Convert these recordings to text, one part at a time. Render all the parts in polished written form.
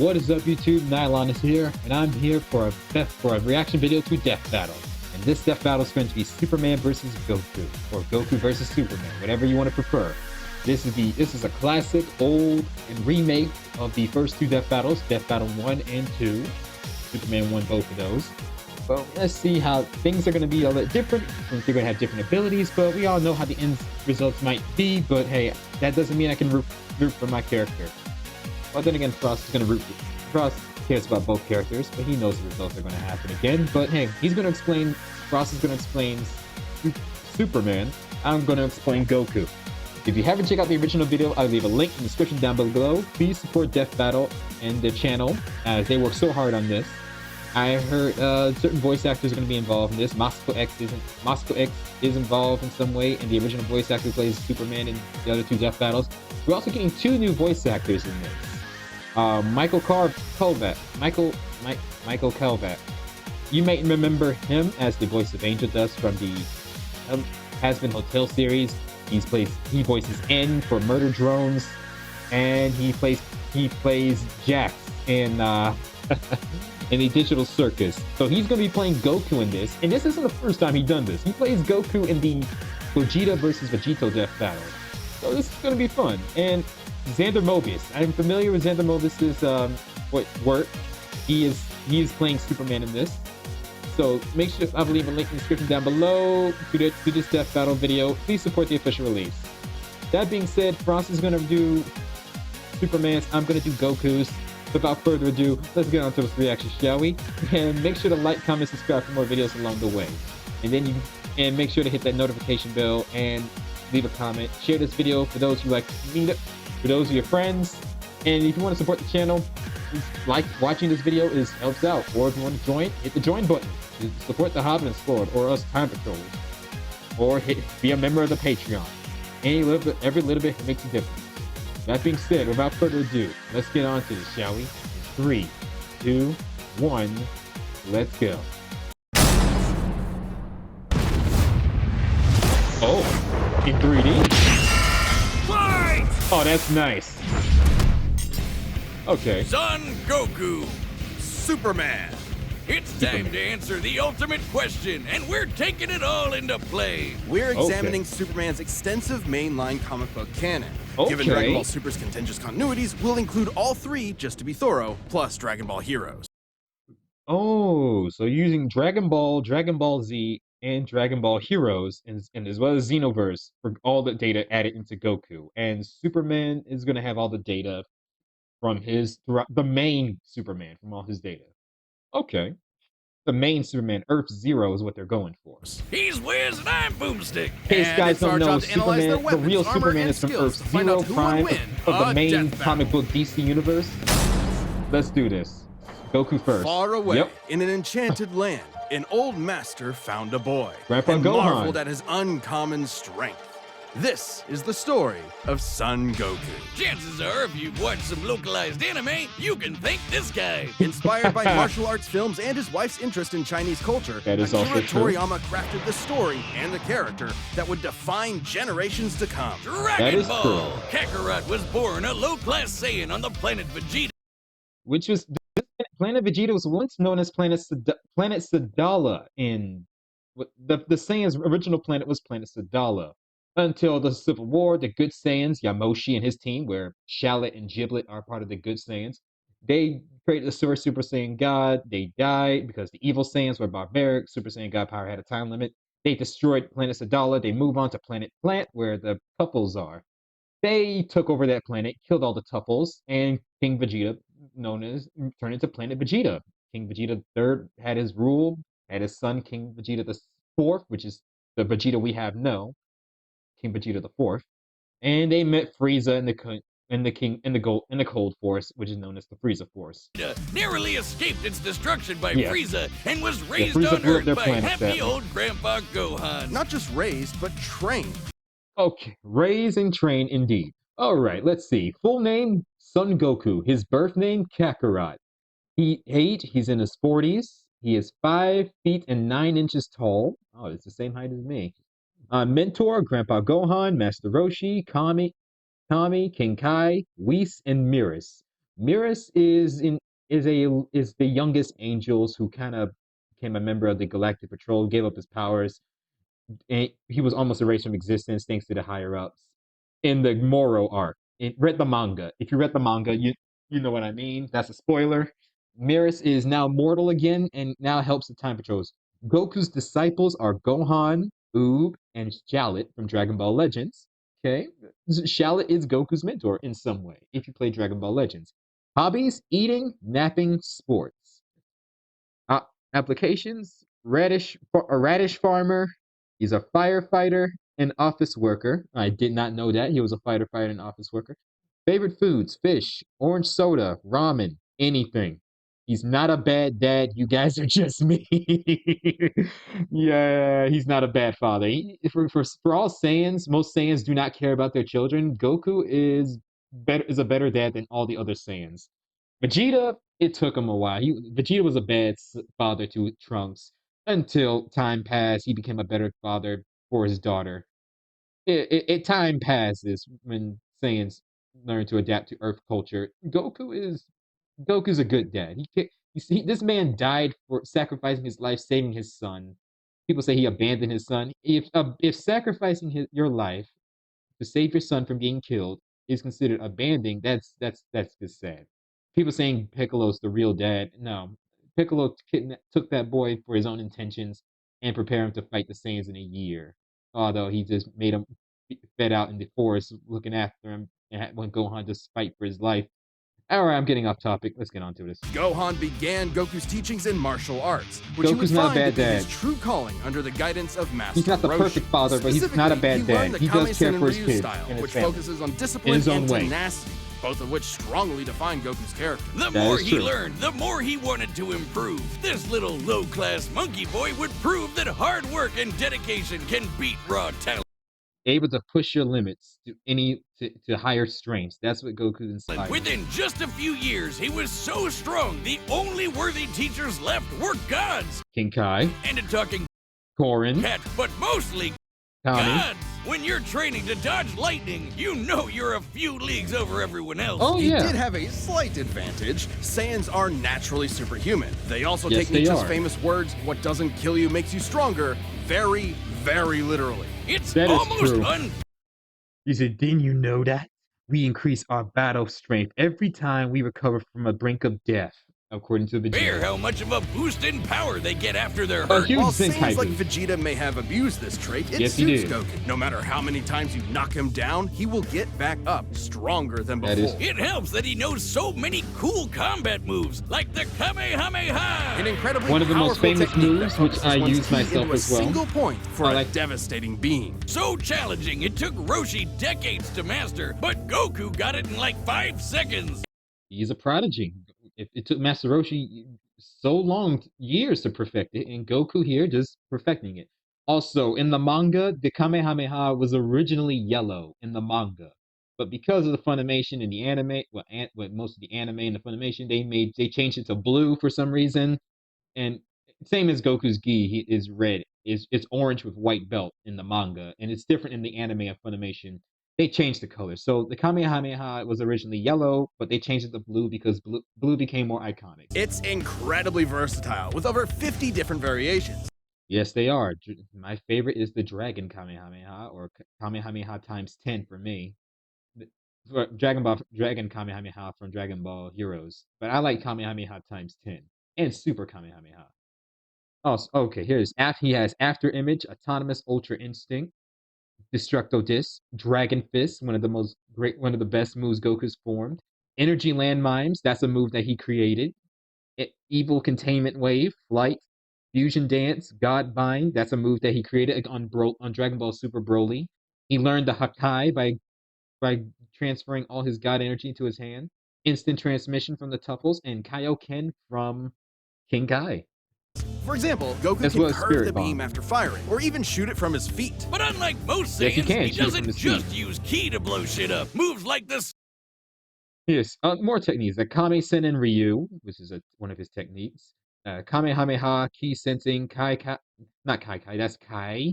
What is up, YouTube? Nylon is here, and I'm here for a reaction video to Death Battle. And this Death Battle is going to be Superman versus Goku, or Goku versus Superman, whatever you want to prefer. This is a classic, old, and remake of the first two Death Battles, Death Battle 1 and 2. Superman won both of those. But let's see how things are going to be a little different, since they're going to have different abilities, but we all know how the end results might be. But hey, that doesn't mean I can root for my character. Well, then again, Frost is going to root for... Frost cares about both characters, but he knows the results are going to happen again. But hey, he's going to explain... Frost is going to explain Superman. I'm going to explain Goku. If you haven't checked out the original video, I'll leave a link in the description down below. Please support Death Battle and the channel, as they work so hard on this. I heard certain voice actors are going to be involved in this. Moscow X is involved in some way, and the original voice actor plays Superman in the other two Death Battles. We're also getting two new voice actors in this. Michael Calvat. You might remember him as the voice of Angel Dust from the Has-Been Hotel series. He voices N for Murder Drones, and he plays Jax in in the Digital Circus. So he's going to be playing Goku in this, and this isn't the first time he's done this. He plays Goku in the Vegeta versus Vegito Death Battle. So this is going to be fun. And Xander Mobius. I'm familiar with Xander Mobius's work. He is playing Superman in this. So make sure I'll leave a link in the description down below to this Death Battle video. Please support the official release. That being said, Frost is going to do Superman's. I'm going to do Goku's. Without further ado, let's get on to this reaction, shall we? And make sure to like, comment, subscribe for more videos along the way. And make sure to hit that notification bell and leave a comment. Share this video for those who like to meet it, for those of your friends. And if you want to support the channel, like watching this video helps out. Or if you want to join, hit the join button. Support the Hobidon Squad or us Time Patrols. Or be a member of the Patreon. Every little bit makes a difference. That being said, without further ado, let's get on to this, shall we? 3, 2, 1, let's go. Oh, in 3D? Fight! Oh, that's nice. Okay. Son Goku, Superman. It's time to answer the ultimate question, and we're taking it all into play. We're examining Superman's extensive mainline comic book canon. Given Dragon Ball Super's contentious continuities, we'll include all three, just to be thorough, plus Dragon Ball Heroes. Oh, so using Dragon Ball, Dragon Ball Z, and Dragon Ball Heroes, and as well as Xenoverse for all the data added into Goku. And Superman is going to have all the data from the main Superman, from all his data. Okay. The main Superman, Earth Zero, is what they're going for. He's Wiz and I'm Boomstick. In case guys don't know, Superman, the real Superman is from Earth Zero Prime of the main comic book DC universe. Let's do this. Goku first. Far away, in an enchanted land, an old master found a boy. Grandpa and Gohan marveled at his uncommon strength. This is the story of Son Goku. Chances are, if you've watched some localized anime, you can thank this guy. Inspired by martial arts films and his wife's interest in Chinese culture, Akira Toriyama crafted the story and the character that would define generations to come. Dragon Ball! Kakarot was born a low-class Saiyan on the planet Vegeta. Which was... Planet Vegeta was once known as Planet Sadala in... The Saiyan's original planet was Planet Sadala. Until the Civil War, the Good Saiyans, Yamoshi and his team, where Shallot and Giblet are part of the Good Saiyans, they created the Super Saiyan God. They died because the evil Saiyans were barbaric. Super Saiyan God power had a time limit. They destroyed Planet Sadala. They move on to Planet Plant, where the Tupples are. They took over that planet, killed all the Tupples, and King Vegeta, turned into Planet Vegeta. King Vegeta III had his rule, had his son King Vegeta IV, which is the Vegeta we have now. King Vegeta IV, and they met Frieza in the Cold Force, which is known as the Frieza Force. Narrowly escaped its destruction by Frieza and was raised on Earth by happy old Grandpa Gohan. Not just raised, but trained. Okay, raised and trained indeed. All right, let's see. Full name: Son Goku. His birth name: Kakarot. He's in his 40s. He is 5 feet and 9 inches tall. Oh, it's the same height as me. Mentor, Grandpa Gohan, Master Roshi, Kami, King Kai, Whis, and Miris. Mirrors is the youngest angels who kind of became a member of the Galactic Patrol, gave up his powers, and he was almost erased from existence thanks to the higher ups in the Moro arc. Read the manga. If you read the manga, you know what I mean. That's a spoiler. Mirrors is now mortal again and now helps the Time Patrols. Goku's disciples are Gohan, Oob, and Shallot from Dragon Ball Legends. Okay, Shallot is Goku's mentor in some way. If you play Dragon Ball Legends, hobbies: eating, napping, sports. Uh, Applications: a radish farmer. He's a firefighter and office worker. I did not know that he was a fighter and office worker. Favorite foods: fish, orange soda, ramen, anything. He's not a bad dad. You guys are just me. Yeah, he's not a bad father. For all Saiyans, most Saiyans do not care about their children. Goku is a better dad than all the other Saiyans. Vegeta, it took him a while. Vegeta was a bad father to Trunks until time passed. He became a better father for his daughter. Time passes when Saiyans learn to adapt to Earth culture. Goku's a good dad. This man died for sacrificing his life, saving his son. People say he abandoned his son. If sacrificing your life to save your son from being killed is considered abandoning, that's just sad. People saying Piccolo's the real dad. No, Piccolo took that boy for his own intentions and prepared him to fight the Saiyans in a year. Although he just made him fed out in the forest looking after him and when Gohan just fight for his life. All right, I'm getting off topic. Let's get on to this. Gohan began Goku's teachings in martial arts, which Goku's he would not a find bad to be dad. his true calling under the guidance of Master He's not the Roshi. perfect father, but he's not a bad dad. He does care for his kids style, and his which family. focuses on In discipline his own and way. tenacity, both of which strongly define Goku's character. The more he learned, the more he wanted to improve. This little low-class monkey boy would prove that hard work and dedication can beat raw talent. Able to push your limits to higher strengths. That's what Goku inspired. Within just a few years, he was so strong, the only worthy teachers left were gods. King Kai, And a talking Korin, cat, but mostly Tommy. gods. When you're training to dodge lightning, you know you're a few leagues over everyone else. Oh He yeah. did have a slight advantage. Saiyans are naturally superhuman. They also Yes, take they Nietzsche's are. famous words, "What doesn't kill you makes you stronger," very, very literally. It's That is almost true. He said, didn't you know that? We increase our battle strength every time we recover from a brink of death, according to unfair Vegeta. how much of a boost in power they get after they're A hurt. huge While Senkai Saiyans like boost. Vegeta may have abused this trait, it Yes, he suits did. Goku. No matter how many times you knock him down, he will get back up stronger than That is- before. It helps that he knows so many cool combat moves, like the Kamehameha. An incredibly One of the most powerful famous technique moves, that which focuses I one's use ki myself into a as well. single point for I a like- devastating beam. So challenging, it took Roshi decades to master, but Goku got it in like 5 seconds. He's a prodigy. It took Master Roshi so long, years to perfect it, and Goku here just perfecting it. Also, in the manga, the Kamehameha was originally yellow in the manga, but because of the Funimation and the anime, most of the anime and the Funimation, they changed it to blue for some reason. And same as Goku's gi, he is red. It's orange with white belt in the manga, and it's different in the anime and Funimation. They changed the color. So the Kamehameha was originally yellow, but they changed it to blue because blue became more iconic. It's incredibly versatile, with over 50 different variations. Yes, they are. My favorite is the Dragon Kamehameha, or Kamehameha times 10 for me. For Dragon Kamehameha from Dragon Ball Heroes, but I like Kamehameha times 10 and Super Kamehameha. Oh, okay. He has After Image, Autonomous Ultra Instinct, Destructo Disc, Dragon Fist, one of the best moves Goku's formed. Energy Landmines, that's a move that he created. Evil Containment Wave, Flight, Fusion Dance, God Bind, that's a move that he created on Dragon Ball Super Broly. He learned the Hakai by transferring all his God energy into his hand. Instant Transmission from the Tuffles, and Kaioken from King Kai. For example, Goku As can well as curve Spirit the beam Bomb. after firing, or even shoot it from his feet. But unlike most Yes, he Saiyans, can he shoot from doesn't his just feet. use ki to blow shit up. Moves like this. Yes, more techniques. The Kame Sennen Ryu, which is one of his techniques. Kamehameha, Ki Sensing, not Kai Kai, that's Kai.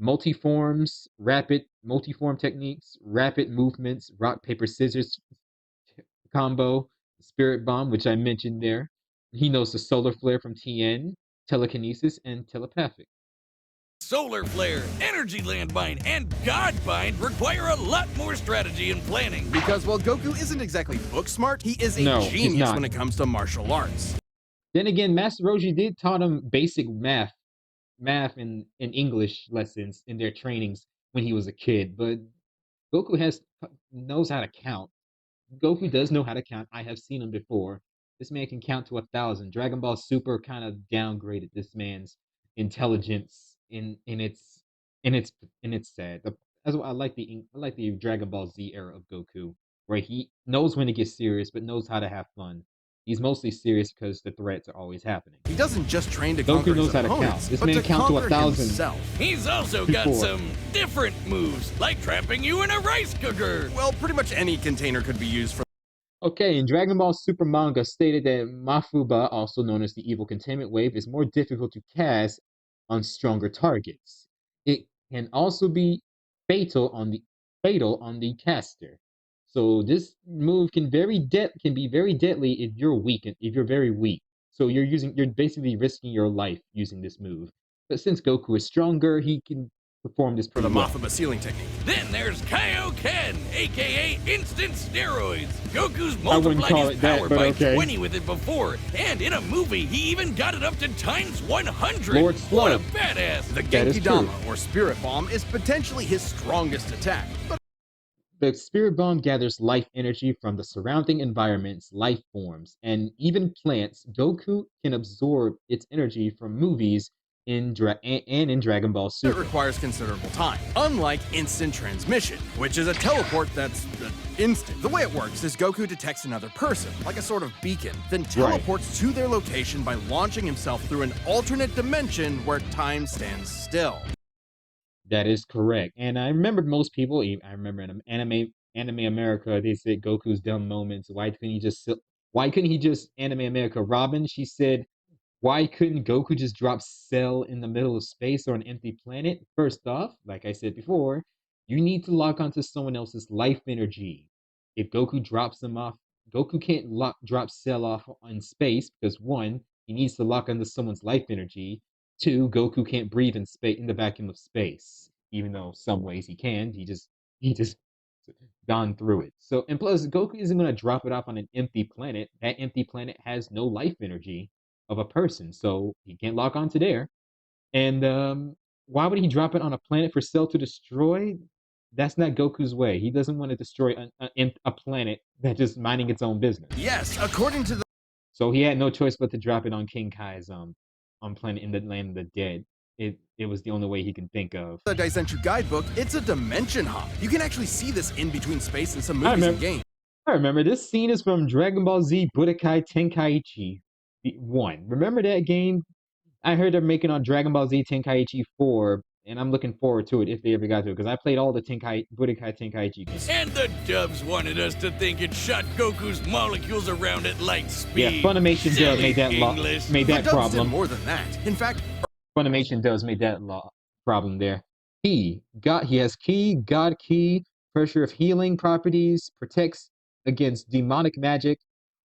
Multiforms, rapid multiform techniques, rapid movements, rock paper scissors combo, Spirit Bomb, which I mentioned there. He knows the Solar Flare from TN, Telekinesis, and Telepathic. Solar Flare, Energy Landmine, and Godbind require a lot more strategy and planning. Because while Goku isn't exactly book smart, he is a genius when it comes to martial arts. Then again, Master Roshi did taught him basic math and English lessons in their trainings when he was a kid, but Goku knows how to count. Goku does know how to count. I have seen him before. This man can count to 1,000. Dragon Ball Super kind of downgraded this man's intelligence in its sad. That's why I like the Dragon Ball Z era of Goku, where he knows when to get serious but knows how to have fun. He's mostly serious because the threats are always happening. He doesn't just train to conquer Goku knows his how to count. opponents, This but man to count to conquer 1,000. himself. He's also got some different moves, like trapping you in a rice cooker. Well, pretty much any container could be used for. Okay, in Dragon Ball Super manga stated that Mafuba, also known as the Evil Containment Wave, is more difficult to cast on stronger targets. It can also be fatal on the caster. So this move can be very deadly if you're very weak. So you're basically risking your life using this move. But since Goku is stronger, he can perform this For the pretty well. Mafuba sealing technique. Then there's Kaioken, aka Instant Steroids. Goku's I wouldn't call multiplied his it that, power but by okay. 20 with it before, and in a movie, he even got it up to times 100. Lord What a Slug. badass! The That is Genki Dama, or Spirit Bomb, is potentially his strongest attack. But The Spirit Bomb gathers life energy from the surrounding environment's life forms, and even plants. Goku can absorb its energy from movies in Dragon Ball it Super. requires considerable time, unlike instant transmission, which is a teleport that's instant. The way it works is Goku detects another person, like a sort of beacon, then teleports to their location by launching himself through an alternate dimension where time stands still. That is correct. And I remembered most people, I remember in Anime America, they said Goku's dumb moments. Why couldn't he just Anime America Robin? She said, why couldn't Goku just drop Cell in the middle of space or an empty planet? First off, like I said before, you need to lock onto someone else's life energy. If Goku drops them off, Goku can't drop Cell off in space because one, he needs to lock onto someone's life energy. Two, Goku can't breathe in space in the vacuum of space, even though some ways he can. He just gone through it. So and plus Goku isn't gonna drop it off on an empty planet. That empty planet has no life energy of a person, so he can't lock onto there. And why would he drop it on a planet for Cell to destroy? That's not Goku's way. He doesn't want to destroy a planet that's just minding its own business. Yes, according to the So he had no choice but to drop it on King Kai's on planet in the land of the dead. It was the only way he can think of. Daisenshu guidebook, it's a dimension hop. You can actually see this in between space in some movies and games. I remember this scene is from Dragon Ball Z Budokai Tenkaichi 1. Remember that game? I heard they're making on Dragon Ball Z Tenkaichi 4, and I'm looking forward to it if they ever got to it, because I played all the Budokai Tenkaichi games. And the dubs wanted us to think it shot Goku's molecules around at light speed. Yeah, Funimation dub made that problem. More than that. In fact, Funimation does make that problem there. He has Ki, God Ki, pressure of healing properties, protects against demonic magic,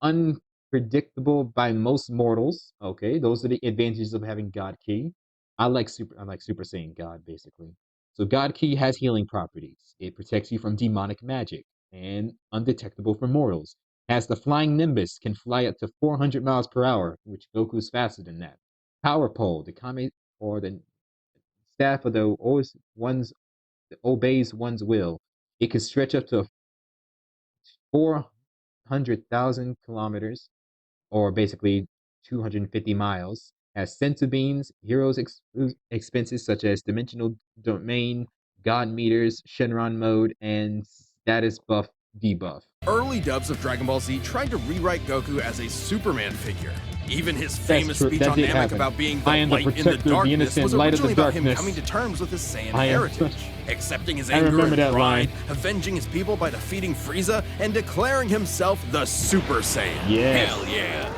unpredictable by most mortals. Okay, those are the advantages of having God Ki. I like Super Saiyan God, basically. So God Ki has healing properties. It protects you from demonic magic and undetectable for mortals. Has the flying Nimbus, can fly up to 400 miles per hour, which Goku's faster than that. Power pole, the kame or the staff of the obeys one's will. It can stretch up to 400,000 kilometers, or basically 250 miles. Has sensu beams, heroes expenses such as dimensional domain, god meters, Shenron mode, and status buff debuff. Early dubs of Dragon Ball Z tried to rewrite Goku as a Superman figure. Even his famous speech on Namek about being the light in the darkness was originally about him coming to terms with his Saiyan heritage, accepting his anger and pride, avenging his people by defeating Frieza, and declaring himself the Super Saiyan. Yes. Hell yeah!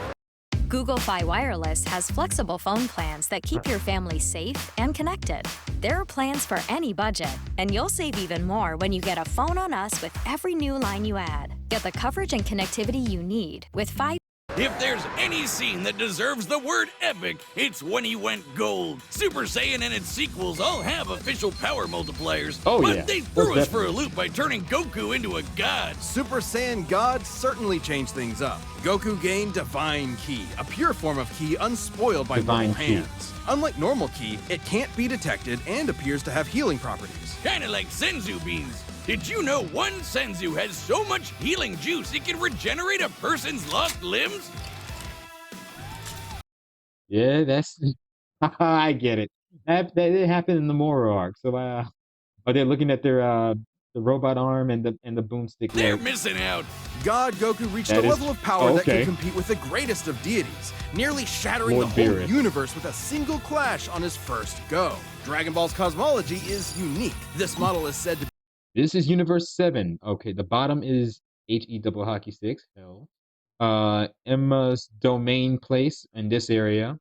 Google Fi Wireless has flexible phone plans that keep your family safe and connected. There are plans for any budget, and you'll save even more when you get a phone on us with every new line you add. Get the coverage and connectivity you need with 5. If there's any scene that deserves the word epic, it's when he went gold. Super Saiyan and its sequels all have official power multipliers, but they threw us for a loop by turning Goku into a god. Super Saiyan God certainly changed things up. Goku gained Divine Ki, a pure form of Ki unspoiled by mortal hands. Unlike normal Ki, it can't be detected and appears to have healing properties. Kinda like Senzu beans. Did you know one Senzu has so much healing juice it can regenerate a person's lost limbs? Yeah, that's... I get it. That did happen in the Moro arc. So, they're looking at their the robot arm and the boomstick. They're missing out. God Goku reached a level of power that can compete with the greatest of deities, nearly shattering the whole universe with a single clash on his first go. Dragon Ball's cosmology is unique. This model is said to be... This is Universe 7. Okay, the bottom is HE double hockey sticks. Hell. Emma's domain place in this area.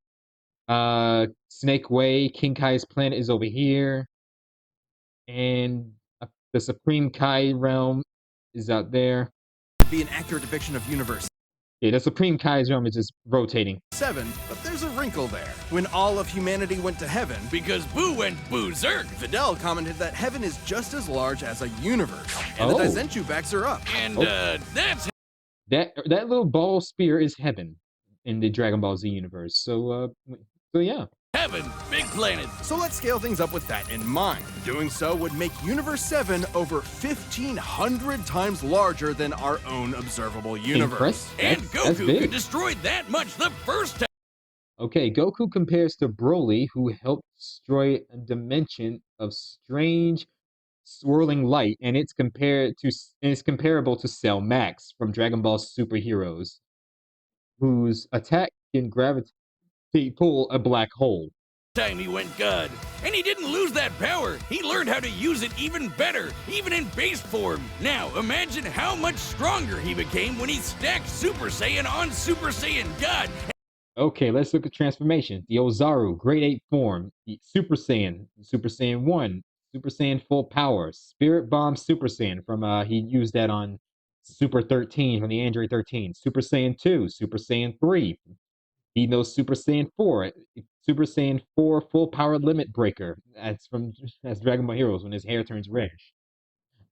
Snake Way, King Kai's planet is over here. And the Supreme Kai realm is out there. Be an accurate depiction of Universe. Yeah, the Supreme Kai's realm is just rotating. 7, but there's a wrinkle there. When all of humanity went to heaven, because Boo went berserk, Fidel commented that heaven is just as large as a universe, and the Daizenshuu backs her up. And that's... That little ball spear is heaven in the Dragon Ball Z universe. So yeah. Heaven, big planet. So let's scale things up with that in mind. Doing so would make Universe 7 over 1,500 times larger than our own observable universe. And Goku could destroy that much the first time. Okay, Goku compares to Broly, who helped destroy a dimension of strange swirling light, and it's comparable to Cell Max from Dragon Ball Superheroes, whose attack can gravitate pull a black hole. Time he went God, and he didn't lose that power. He learned how to use it even better, even in base form. Now imagine how much stronger he became when he stacked Super Saiyan on Super Saiyan God. Okay, let's look at transformation. The Ozaru, Grade 8 form, Super Saiyan 1, Super Saiyan full power, Spirit Bomb Super Saiyan from he used that on Super 13 from the Android 13, Super Saiyan 2, Super Saiyan 3. He knows Super Saiyan 4, Super Saiyan 4 full power limit breaker. That's Dragon Ball Heroes when his hair turns reddish.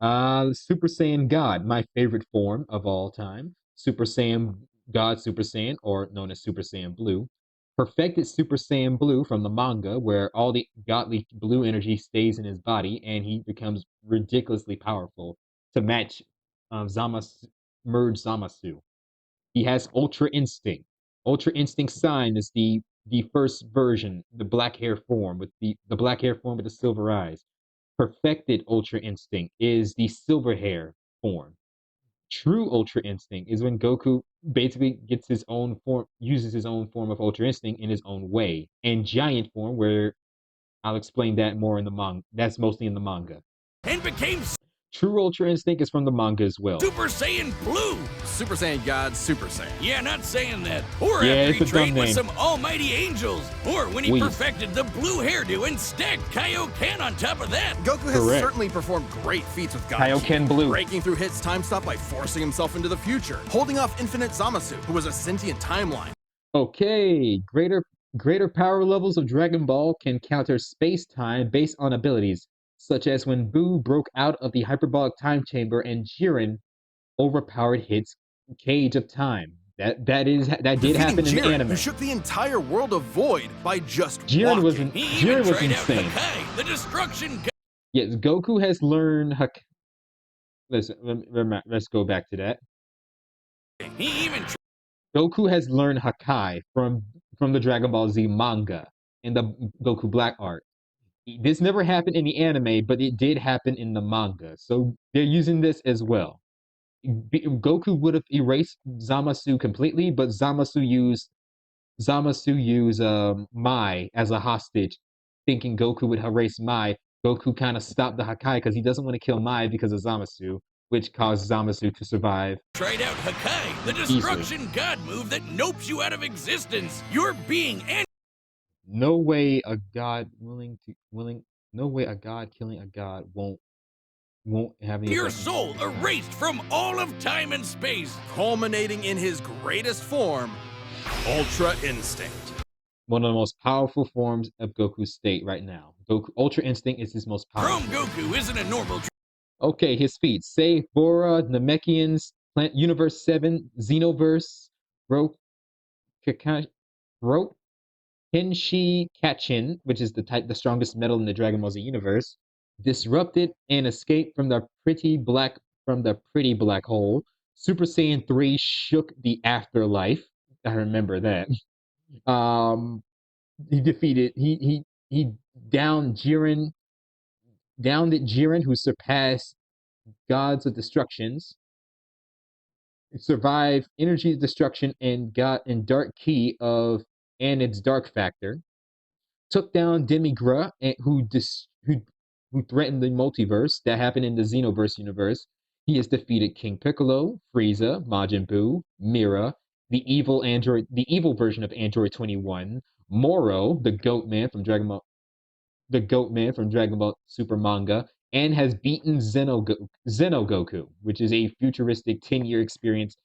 Super Saiyan God, my favorite form of all time. Super Saiyan God Super Saiyan, or known as Super Saiyan Blue. Perfected Super Saiyan Blue from the manga, where all the godly blue energy stays in his body, and he becomes ridiculously powerful to match merged Zamasu. He has Ultra Instinct. Ultra Instinct Sign is the first version, the black hair form with the black hair form with the silver eyes. Perfected Ultra Instinct is the silver hair form. True Ultra Instinct is when Goku basically gets his own form, uses his own form of Ultra Instinct in his own way. And Giant form, where I'll explain that more in the manga. That's mostly in the manga. And became True Ultra Instinct is from the manga as well. Super Saiyan Blue! Super Saiyan God Super Saiyan. Yeah, not saying that. Or after he trained with some almighty angels. Or when he perfected the blue hairdo and stacked Kaioken on top of that. Goku has certainly performed great feats with God. Kaioken Blue. Breaking through Hit's time stop by forcing himself into the future. Holding off Infinite Zamasu, who was a sentient timeline. Okay, greater power levels of Dragon Ball can counter space-time based on abilities, such as when Buu broke out of the hyperbolic time chamber and Jiren overpowered Hit's cage of time. That did happen in the anime. Who shook the entire world of Void by just Jiren walking. Jiren was insane. Hakai, the destruction. Yes, Goku has learned let's go back to that. Goku has learned Hakai from the Dragon Ball Z manga in the Goku Black art. This never happened in the anime, but it did happen in the manga. So they're using this as well. Goku would have erased Zamasu completely, but Zamasu used Mai as a hostage, thinking Goku would erase Mai. Goku kind of stopped the Hakai because he doesn't want to kill Mai because of Zamasu, which caused Zamasu to survive. Tried out Hakai, the destruction god move that nopes you out of existence. Your being and no way a god killing a god won't won't have any Pure effect. soul erased from all of time and space. Culminating in his greatest form, Ultra Instinct. One of the most powerful forms of Goku's state right now. Goku Ultra Instinct is his most powerful. Chrome Goku isn't a normal. Okay, his feats: Save Bora, Namekians, Plant Universe 7, Xenoverse, Ro Kenshi Kachin, which is the strongest metal in the Dragon Ball Z universe, disrupted and escaped from the pretty black hole. Super Saiyan 3 shook the afterlife. I remember that. Um, he defeated he downed Jiren, downed Jiren, who surpassed gods of destructions, survived energy destruction and got in dark key of and its dark factor, took down Demigra, who threatened the multiverse that happened in the Xenoverse universe. He has defeated King Piccolo, Frieza, Majin Buu, Mira, the evil version of Android 21, Moro, the Goat Man from Dragon Ball Super manga, and has beaten Goku, which is a futuristic 10-year experience.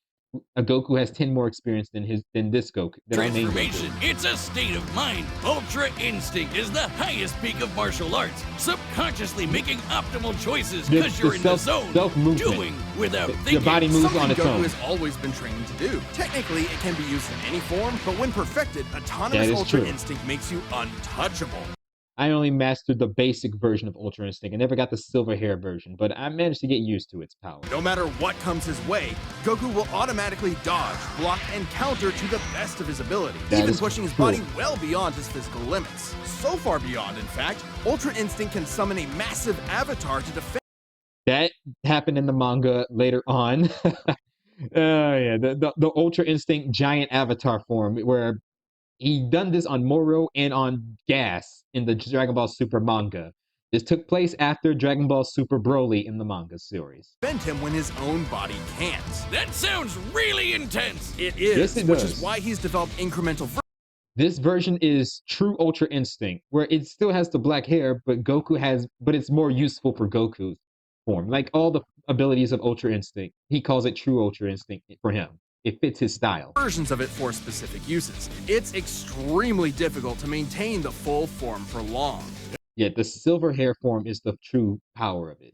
A Goku has 10 more experience than this Goku. Than our main Transformation, Goku. it's a state of mind. Ultra Instinct is the highest peak of martial arts, subconsciously making optimal choices because you're in the zone, doing without thinking. Your body moves Something on its Goku own. has always been trained to do. Technically, it can be used in any form, but when perfected, autonomous Ultra Instinct makes you untouchable. I only mastered the basic version of Ultra Instinct. I never got the silver hair version, but I managed to get used to its power. No matter what comes his way, Goku will automatically dodge, block, and counter to the best of his ability, even pushing his body well beyond his physical limits. So far beyond, in fact, Ultra Instinct can summon a massive avatar to defend. That happened in the manga later on. The Ultra Instinct giant avatar form, where he done this on Moro and on Gas in the Dragon Ball Super manga. This took place after Dragon Ball Super Broly in the manga series. Defend him when his own body can't. That sounds really intense. It is, yes, it which does. is why he's developed incremental. This version is true Ultra Instinct, where it still has the black hair, but it's more useful for Goku's form. Like all the abilities of Ultra Instinct, he calls it true Ultra Instinct for him. It fits his style. Versions of it for specific uses. It's extremely difficult to maintain the full form for long. Yeah, the silver hair form is the true power of it.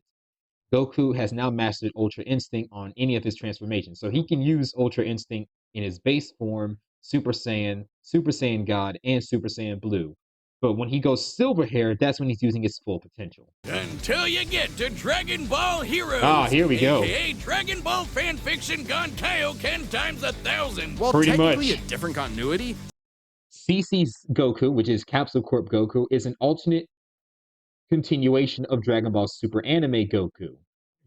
Goku has now mastered Ultra Instinct on any of his transformations, so he can use Ultra Instinct in his base form, Super Saiyan God, and Super Saiyan Blue. But when he goes silver hair, that's when he's using his full potential. Until you get to Dragon Ball Heroes. Ah, here we go. AKA Dragon Ball fanfiction gone Kaioken times 1,000. While pretty technically much a different continuity, CC's Goku, which is Capsule Corp Goku, is an alternate continuation of Dragon Ball Super Anime Goku.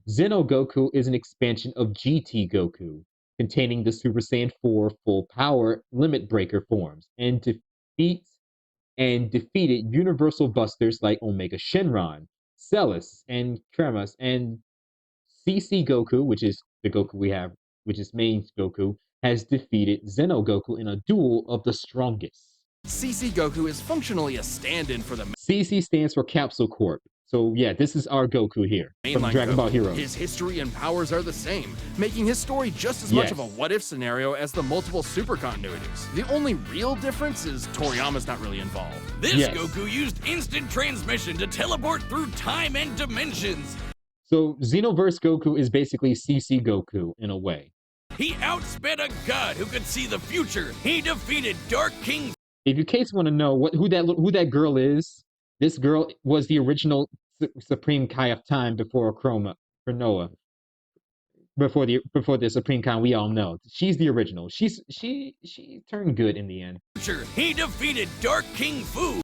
Xeno Goku is an expansion of GT Goku, containing the Super Saiyan 4 full power limit breaker forms, and defeated universal busters like Omega Shenron, Celis, and Kremas, and CC Goku, which is the Goku we have, which is main Goku, has defeated Xeno Goku in a duel of the strongest. CC Goku is functionally a stand-in for the CC stands for Capsule Corp. So yeah, this is our Goku here from Dragon Ball Heroes. His history and powers are the same, making his story just as much of a what-if scenario as the multiple super continuities. The only real difference is Toriyama's not really involved. This Goku used instant transmission to teleport through time and dimensions. So Xenoverse Goku is basically CC Goku in a way. He outsped a god who could see the future. He defeated Dark King. If you case want to know who that girl is, this girl was the original Supreme Kai of Time before Noah. Before the Supreme Kai we all know. She's the original. She turned good in the end. He defeated Dark King Fu.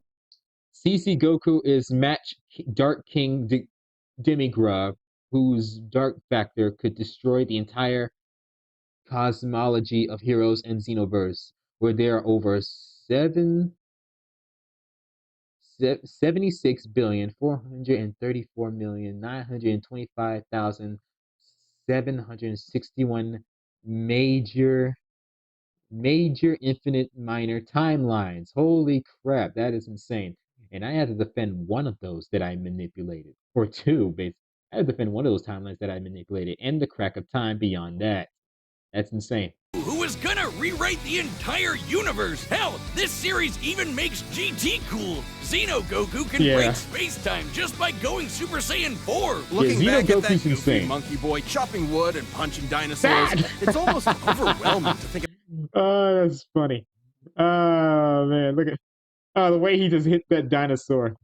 CC Goku is match Dark King Demigra, whose dark factor could destroy the entire cosmology of Heroes and Xenoverse, where there are over 76,434,925,761 major infinite minor timelines. Holy crap, that is insane. And I had to defend one of those that I manipulated. Or two, basically. I had to defend one of those timelines that I manipulated and the crack of time beyond that. That's insane. Who is gonna rewrite the entire universe? Hell, this series even makes GT cool. Xeno Goku can break space-time just by going Super Saiyan 4. Looking back at that goofy monkey boy chopping wood and punching dinosaurs, it's almost overwhelming to think of. Oh, that's funny. Oh, man, look at the way he just hit that dinosaur.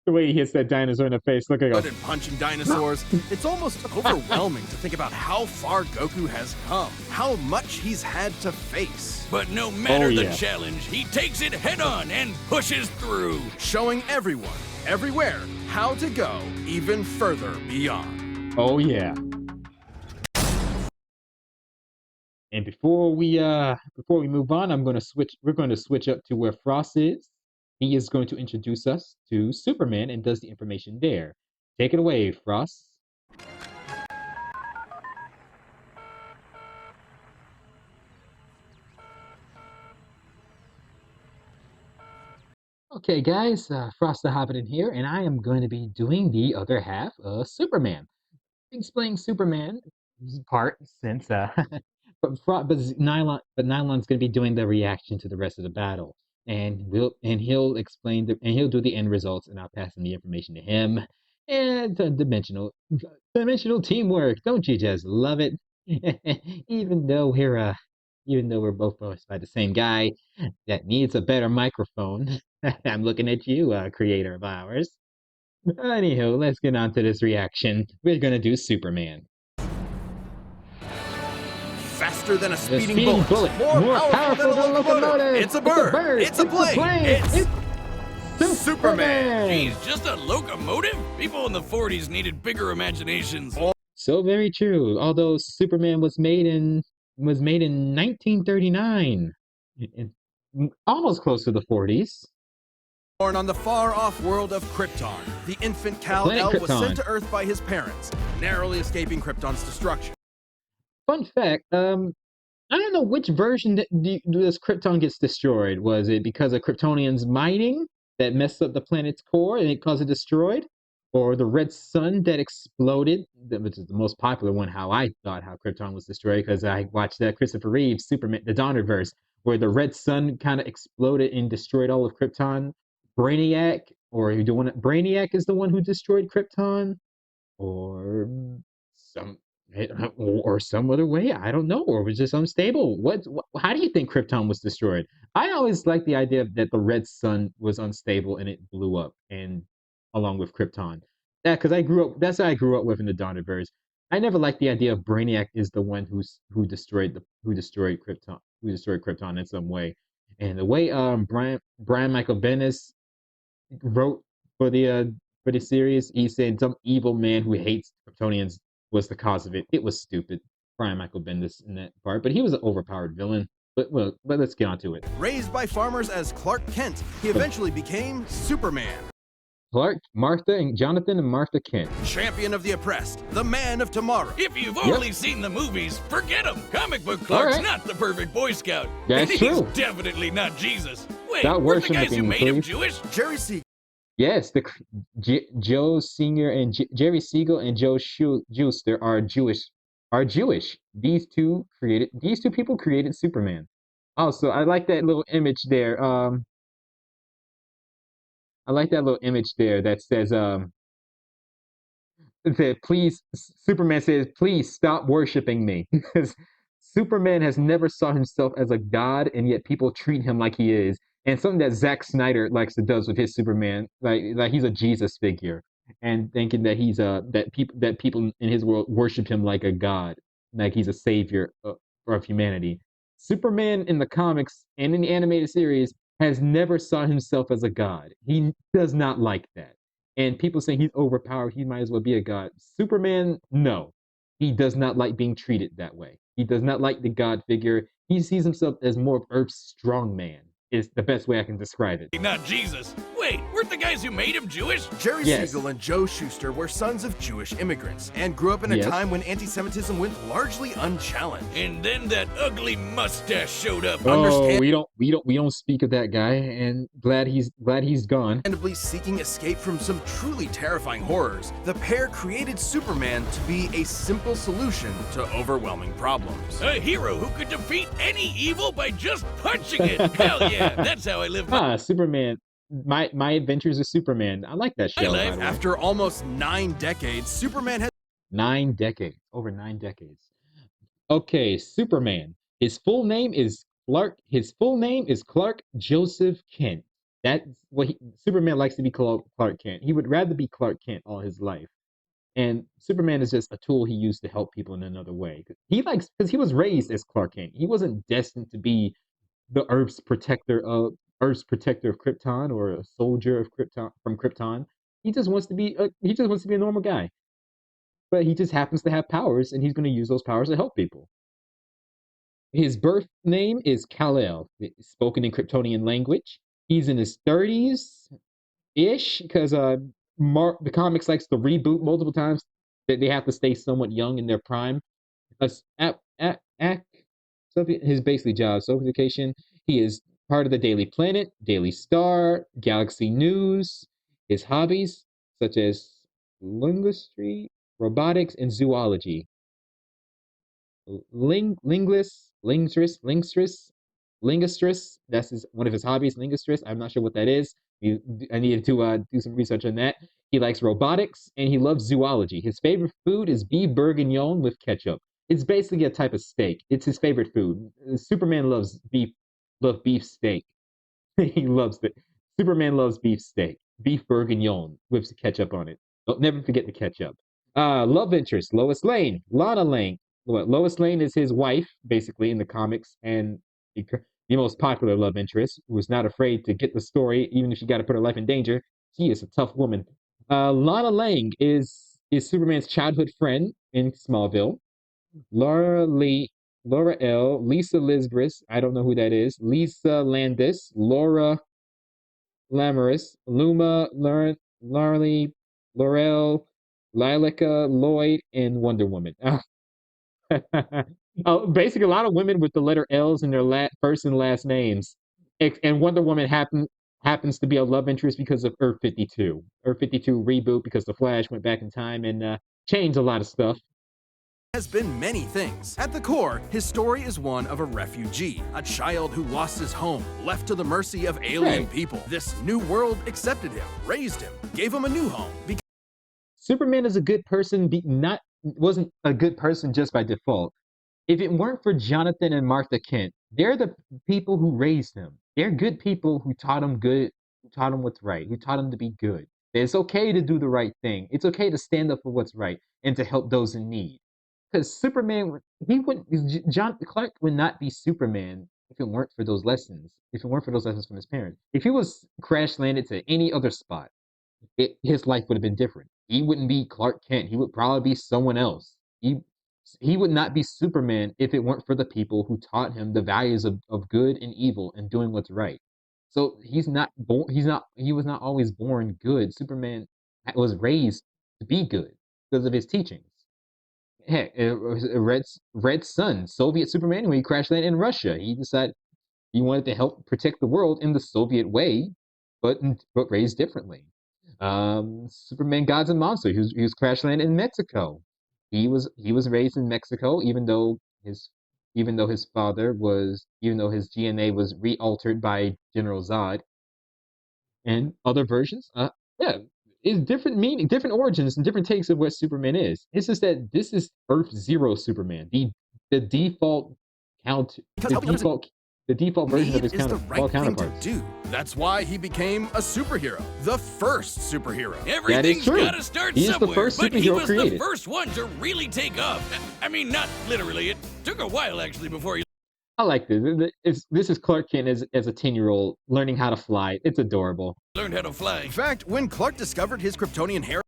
The way he hits that dinosaur in the face. Look at him. And punching dinosaurs. It's almost overwhelming to think about how far Goku has come, how much he's had to face. But no matter the challenge, he takes it head on and pushes through, showing everyone, everywhere, how to go even further beyond. Oh yeah. And before we move on, we're going to switch up to where Frost is. He is going to introduce us to Superman and does the information there. Take it away, Frost. Okay, guys, Frost the Hobidon here, and I am going to be doing the other half of Superman. Explaining Superman part since Nylon's going to be doing the reaction to the rest of the battle, and he'll explain and he'll do the end results, and I'll pass on the information to him. And dimensional teamwork, don't you just love it? even though we're both voiced by the same guy that needs a better microphone. I'm looking at you, creator of ours. Anywho, let's get on to this reaction. We're gonna do Superman. Faster than a speeding bullet. More powerful than a locomotive. It's a bird. It's a plane. It's Superman. He's just a locomotive? People in the 40s needed bigger imaginations. So very true. Although Superman was made in 1939, almost close to the 40s. Born on the far-off world of Krypton, the infant Kal-El was sent to Earth by his parents, narrowly escaping Krypton's destruction. Fun fact, I don't know which version this Krypton gets destroyed. Was it because of Kryptonians mining that messed up the planet's core and it caused it destroyed? Or the red sun that exploded, which is the most popular one, how Krypton was destroyed, because I watched that Christopher Reeve's Superman, the Donnerverse, where the red sun kind of exploded and destroyed all of Krypton. Brainiac is the one who destroyed Krypton, or some other way. I don't know, or it was just unstable. How do you think Krypton was destroyed? I always liked the idea that the red sun was unstable and it blew up, and along with Krypton. That's what I grew up with in the Donnerverse. I never liked the idea of Brainiac is the one who destroyed Krypton in some way. And the way Brian Michael Bendis wrote for the series, he said some evil man who hates Kryptonians was the cause of it. It was stupid. Brian Michael Bendis in that part, but he was an overpowered villain. But let's get on to it. Raised by farmers as Clark Kent, he eventually became Superman. Jonathan and Martha Kent. Champion of the oppressed, the man of tomorrow. If you've only seen the movies, forget him. Comic book Clark's not the perfect Boy Scout. That's true. He's definitely not Jesus. Wait, Stop were the guys who made him please. Jewish? Jerry Siegel. Yes, Joe Senior and Jerry Siegel and Joe Shuster are Jewish. These two people created Superman. Also, I like that little image there. I like that little image there that says Superman says, please stop worshiping me. Because Superman has never saw himself as a god, and yet people treat him like he is. And something that Zack Snyder likes to does with his Superman, like he's a Jesus figure, and thinking that he's that people in his world worship him like a god, like he's a savior of humanity. Superman in the comics and in the animated series has never saw himself as a god. He does not like that. And people saying he's overpowered, he might as well be a god. Superman, no. He does not like being treated that way. He does not like the god figure. He sees himself as more of Earth's strong man. is the best way I can describe it. Not Jesus. Wait, weren't the guys who made him Jewish? Jerry Siegel and Joe Shuster were sons of Jewish immigrants and grew up in a time when anti-Semitism went largely unchallenged. And then that ugly mustache showed up. Oh, we don't speak of that guy, and glad he's gone. Understandably seeking escape from some truly terrifying horrors, the pair created Superman to be a simple solution to overwhelming problems. A hero who could defeat any evil by just punching it. Hell yeah, that's how I live my Superman. My Adventures of Superman. I like that show. After almost 9 decades, Superman has 9 decades. Over 9 decades. Okay, Superman. His full name is Clark Joseph Kent. That's what Superman likes to be called, Clark Kent. He would rather be Clark Kent all his life. And Superman is just a tool he used to help people in another way. Because he was raised as Clark Kent. He wasn't destined to be the Earth's protector of Krypton, or a soldier of Krypton from Krypton. He just wants to be a normal guy. But he just happens to have powers, and he's going to use those powers to help people. His birth name is Kal-El, spoken in Kryptonian language. He's in his 30s-ish, because the comics likes to reboot multiple times. That they have to stay somewhat young in their prime. His basically job, sophistication. He is part of the Daily Planet, Daily Star, Galaxy News. His hobbies, such as linguistry, robotics, and zoology. Linguistress. That's one of his hobbies, linguistress. I'm not sure what that is. I needed to do some research on that. He likes robotics, and he loves zoology. His favorite food is beef bourguignon with ketchup. It's basically a type of steak. It's his favorite food. Superman loves beef steak. He loves it. Superman loves beef steak. Beef bourguignon with ketchup on it. Don't never forget the ketchup. Love interest, Lois Lane. Lana Lane. Lois Lane is his wife, basically, in the comics, and the most popular love interest, who is not afraid to get the story, even if she got to put her life in danger. She is a tough woman. Lana Lang is Superman's childhood friend in Smallville. Laura L, Lisa Lisbris, I don't know who that is, Lisa Landis, Laura Lamoris, Luma, Larly, Laurel, Lilica, Lloyd, and Wonder Woman. Basically, a lot of women with the letter L's in their first and last names. And Wonder Woman happens to be a love interest because of Earth 52. Earth 52 reboot, because the Flash went back in time and changed a lot of stuff. Has been many things. At the core, his story is one of a refugee, a child who lost his home, left to the mercy of alien people. This new world accepted him, raised him, gave him a new home. Superman is a good person, wasn't a good person just by default. If it weren't for Jonathan and Martha Kent, they're the people who raised him. They're good people who taught him what's right, who taught him to be good. It's okay to do the right thing. It's okay to stand up for what's right and to help those in need. Because Superman, Clark would not be Superman if it weren't for those lessons. If it weren't for those lessons from his parents. If he was crash landed to any other spot, his life would have been different. He wouldn't be Clark Kent. He would probably be someone else. He would not be Superman if it weren't for the people who taught him the values of good and evil and doing what's right. So he was not always born good. Superman was raised to be good because of his teachings. Heck, Red Sun, Soviet Superman, when he crash landed in Russia, he decided he wanted to help protect the world in the Soviet way, but raised differently. Superman, Gods and Monsters, he was crash landed in Mexico. He was raised in Mexico, even though his DNA was re-altered by General Zod. And other versions, it's different origins and different takes of what Superman is. It's just that this is Earth Zero Superman, the default the default version of his counterparts. That's why he became a superhero, the first superhero. Everything's gotta start He's somewhere, the first but he superhero was created. the first one to really take off. I mean, not literally. It took a while actually before he. I like this. This is Clark Kent as a 10-year-old learning how to fly. It's adorable. Learned how to fly. In fact, when Clark discovered his Kryptonian hair.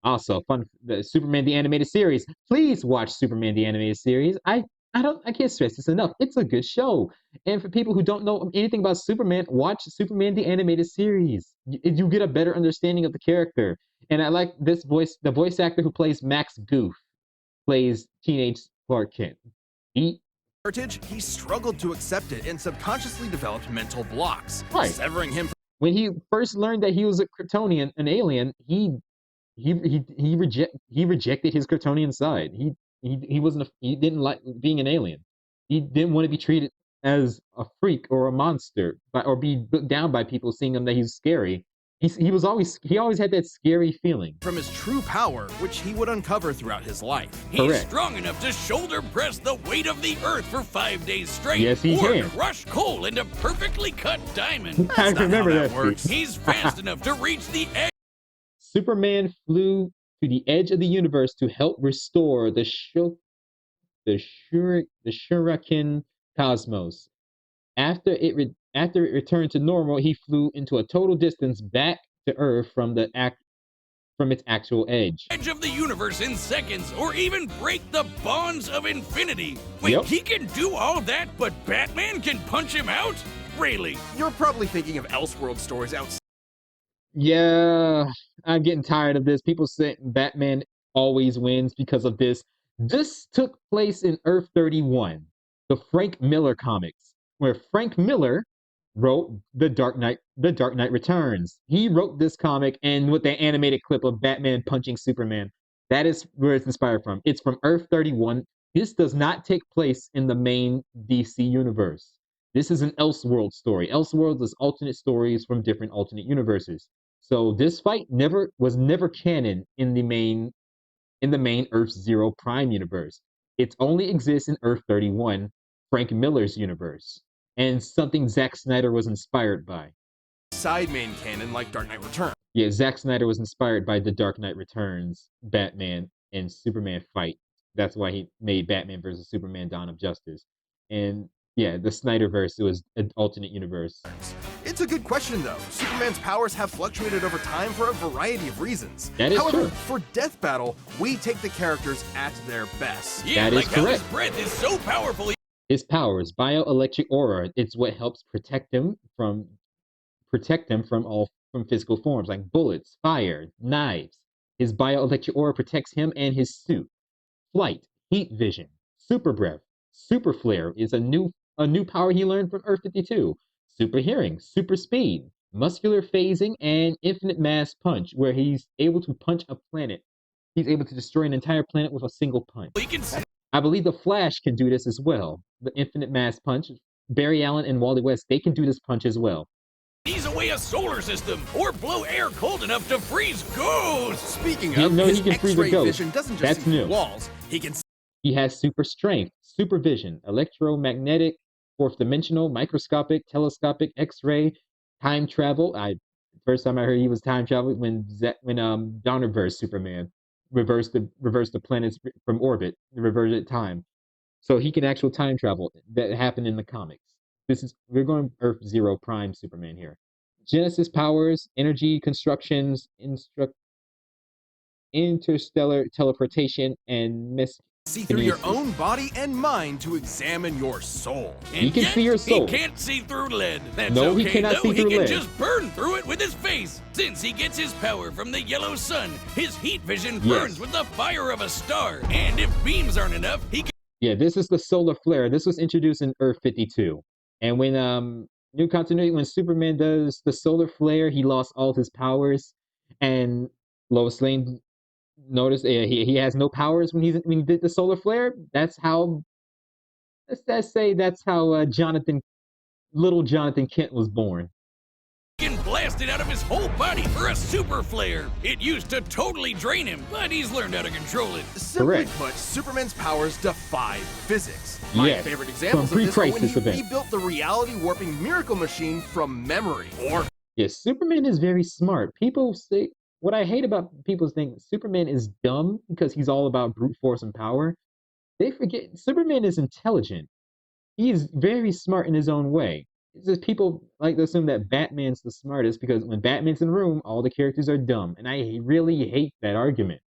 Also, the Superman the Animated Series. Please watch Superman the Animated Series. I I can't stress this enough. It's a good show. And for people who don't know anything about Superman, watch Superman the animated series. You get a better understanding of the character. And I like this voice, the voice actor who plays Max Goof plays teenage Clark Kent. Heritage, he struggled to accept it and subconsciously developed mental blocks, right. severing him from. When he first learned that he was a Kryptonian, an alien, he rejected his Kryptonian side. He didn't like being an alien. He didn't want to be treated as a freak or a monster, or be looked down by people seeing him that he's scary. He always had that scary feeling from his true power, which he would uncover throughout his life. He's strong enough to shoulder press the weight of the earth for 5 days straight. Yes, he can. Crush coal into perfectly cut diamond. I remember that works. He's fast enough to reach the edge. Superman flew to the edge of the universe to help restore the Shuriken cosmos. After it returned to normal, he flew into a total distance back to Earth from its actual edge. Edge of the universe in seconds, or even break the bonds of infinity. Wait, he can do all that, but Batman can punch him out? Really? You're probably thinking of Elseworld stories outside. Yeah, I'm getting tired of this. People say Batman always wins because of this. This took place in Earth 31, the Frank Miller comics, where Frank Miller wrote The Dark Knight Returns. He wrote this comic, and with the animated clip of Batman punching Superman, that is where it's inspired from. It's from Earth 31. This does not take place in the main DC universe. This is an Elseworld story. Elseworld is alternate stories from different alternate universes. So this fight was never canon in the main Earth Zero Prime universe. It only exists in Earth 31, Frank Miller's universe, and something Zack Snyder was inspired by. Side main canon like Dark Knight Returns. Yeah, Zack Snyder was inspired by The Dark Knight Returns, Batman and Superman fight. That's why he made Batman versus Superman: Dawn of Justice. And yeah, the Snyderverse was an alternate universe. It's a good question, though. Superman's powers have fluctuated over time for a variety of reasons. That is However, true. For Death Battle, we take the characters at their best. Yeah, that is correct. His breath is so powerful. His powers, bioelectric aura, it's what helps protect him from physical forms like bullets, fire, knives. His bioelectric aura protects him and his suit. Flight, heat vision, super breath, super flare is a new power he learned from Earth 52. Super hearing, super speed, muscular phasing, and infinite mass punch, where he's able to punch a planet. He's able to destroy an entire planet with a single punch. I believe the Flash can do this as well. The infinite mass punch. Barry Allen and Wally West, they can do this punch as well. Squeeze away a solar system, or blow air cold enough to freeze ghosts. Speaking of, his X-ray vision doesn't just see through walls. He has super strength, super vision, electromagnetic, fourth dimensional, microscopic, telescopic, X-ray, time travel. First time I heard he was time travel when Donnerverse Superman reversed the planets from orbit, reverted time. So he can actual time travel. That happened in the comics. We're going Earth Zero Prime Superman here. Genesis powers, energy constructions, interstellar teleportation, and see through your own body and mind to examine your soul. And he can see your soul. He can't see through lead. That's no, okay, he cannot though. see through lead. He can just burn through it with his face. Since he gets his power from the yellow sun, his heat vision burns with the fire of a star. And if beams aren't enough, he can... Yeah, this is the solar flare. This was introduced in Earth 52. And when new continuity, when Superman does the solar flare, he lost all his powers. And Lois Lane noticed he has no powers when he did the solar flare. That's how let's say that's how little Jonathan Kent was born. Blasted out of his whole body for a super flare. It used to totally drain him, but he's learned how to control it. Simply put, Superman's powers defy physics. My favorite examples of this are when he rebuilt the reality warping miracle machine from memory. Yes, Superman is very smart. People say what I hate about people think Superman is dumb because he's all about brute force and power. They forget Superman is intelligent. He is very smart in his own way. It's just people like to assume that Batman's the smartest because when Batman's in the room, all the characters are dumb. And I really hate that argument.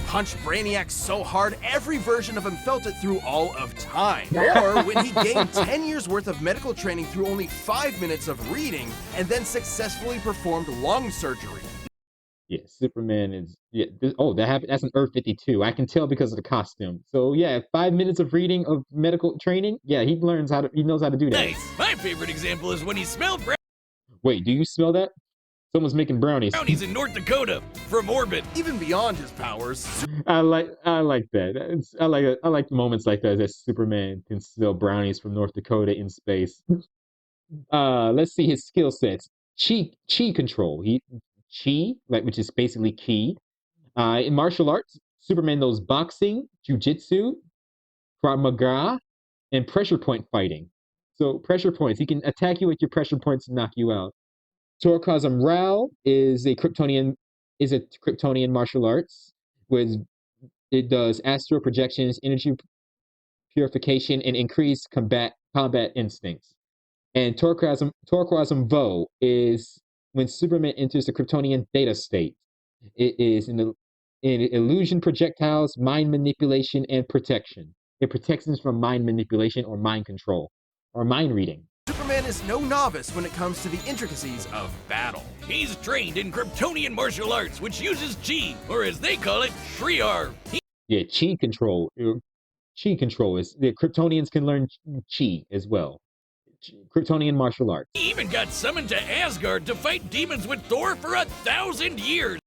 punched Brainiac so hard, every version of him felt it through all of time. Or when he gained 10 years worth of medical training through only 5 minutes of reading, and then successfully performed lung surgery. Yeah, Superman is oh, that happened. That's an Earth 52. I can tell because of the costume. So yeah, 5 minutes of reading of medical training. Yeah, he knows how to do that. Nice. My favorite example is when he smelled Wait, do you smell that? Someone's making brownies. brownies in North Dakota from orbit. Even beyond his powers, I like that. I like moments like that Superman can smell brownies from North Dakota in space. Let's see his skill sets. Chi control. Chi, like, which is basically ki. In martial arts, Superman knows boxing, jujitsu, Krav Maga, and pressure point fighting. So pressure points, he can attack you with your pressure points and knock you out. Torcosm Rao is a Kryptonian martial arts, with it does astral projections, energy purification, and increased combat instincts. And Torquasm Vo is when Superman enters the Kryptonian theta state. It is in illusion projectiles, mind manipulation, and protection. It protects us from mind manipulation or mind control or mind reading. Superman is no novice when it comes to the intricacies of battle. He's trained in Kryptonian martial arts, which uses chi, or as they call it, Shriyar. Yeah, chi control. Chi control is the Kryptonians can learn chi as well. Kryptonian martial arts. He even got summoned to Asgard to fight demons with Thor for 1,000 years.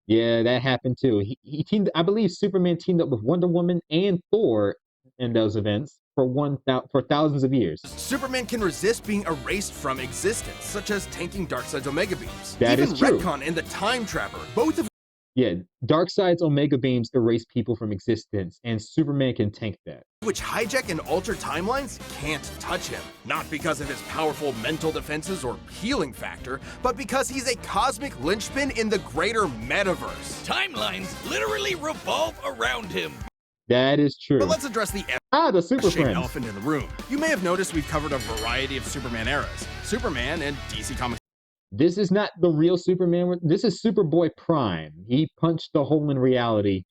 Yeah, that happened too. He teamed. I believe Superman teamed up with Wonder Woman and Thor in those events for thousands of years. Superman can resist being erased from existence, such as tanking Darkseid's Omega beams. That even is true. Retcon and the Time Trapper, both of Darkseid's Omega beams erase people from existence, and Superman can tank that. which hijack and alter timelines can't touch him. Not because of his powerful mental defenses or healing factor, but because he's a cosmic linchpin in the greater metaverse. Timelines literally revolve around him. That is true. But let's address the the Super Friends. elephant in the room. You may have noticed we've covered a variety of Superman eras. Superman and DC Comics. This is not the real Superman. This is Superboy Prime. He punched the hole in reality.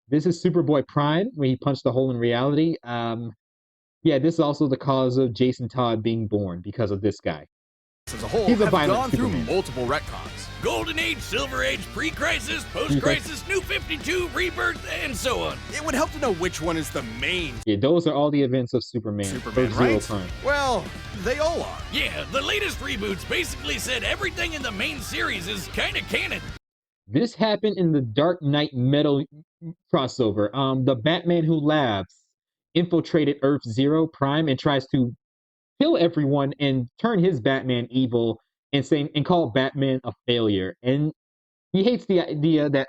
This is Superboy Prime, where he punched the hole in reality. Yeah, this is also the cause of Jason Todd being born, because of this guy. As a whole, He's a have violent gone through Superman. multiple retcons. Golden Age, Silver Age, Pre-Crisis, Post-Crisis, New 52, Rebirth, and so on. It would help to know which one is the main Yeah, those are all the events of Superman. Superman, Earth Zero right? Prime. Well, they all are. Yeah, the latest reboots basically said everything in the main series is kinda canon. This happened in the Dark Knight Metal crossover. The Batman Who Laughs infiltrated Earth Zero Prime and tries to kill everyone and turn his Batman evil and call Batman a failure. And he hates the idea that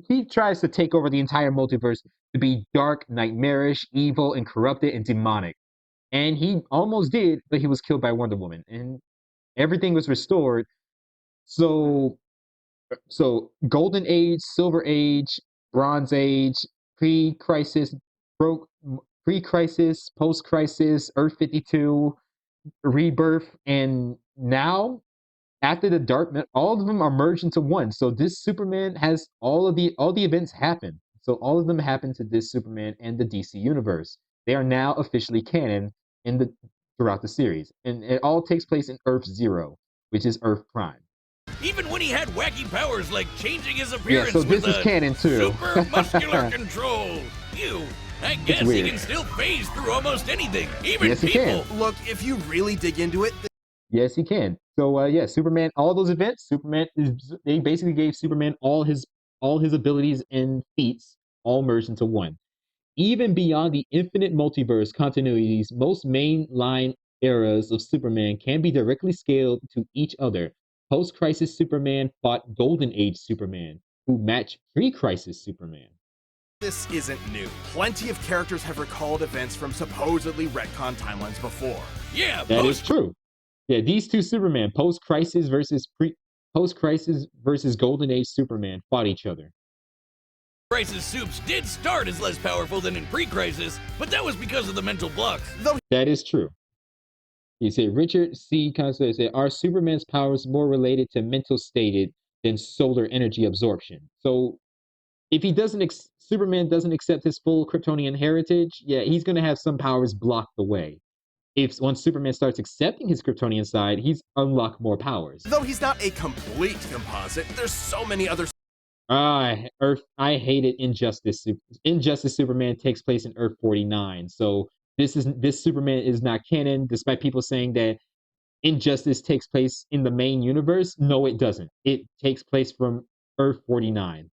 he tries to take over the entire multiverse to be dark, nightmarish, evil, and corrupted and demonic. And he almost did, but he was killed by Wonder Woman, and everything was restored. So Golden Age, Silver Age, Bronze Age, pre-crisis, pre-crisis, post-crisis, Earth 52, Rebirth, and now after the Dark Knight, all of them are merged into one. So this Superman has all the events happen. So all of them happen to this Superman and the DC universe. They are now officially canon throughout the series, and it all takes place in Earth Zero, which is Earth Prime. Even when he had wacky powers like changing his appearance so this with is canon too. super muscular control. I guess he weird. can still phase through almost anything, even Yes, he people. can. Look, if you really dig into it, Yes, he can. So yeah, Superman, all those events, they basically gave Superman all his abilities and feats all merged into one. Even beyond the infinite multiverse continuities, most mainline eras of Superman can be directly scaled to each other. Post-crisis Superman fought Golden Age Superman, who match pre-crisis Superman. this isn't new. Plenty of characters have recalled events from supposedly retcon timelines before. Yeah, That is true. Yeah, these two Superman, post-crisis versus Golden Age Superman, fought each other. Crisis Soups did start as less powerful than in pre-crisis, but that was because of the mental blocks. That is true. He said, Richard C. Constantine said, are Superman's powers more related to mental stated than solar energy absorption? So if he doesn't, Superman doesn't accept his full Kryptonian heritage, yeah, he's gonna have some powers blocked the way. If once Superman starts accepting his Kryptonian side, he's unlocked more powers. Though he's not a complete composite, there's so many other. Earth. I hated Injustice. Injustice Superman takes place in Earth 49. So this Superman is not canon, despite people saying that Injustice takes place in the main universe. No, it doesn't. It takes place from Earth 49.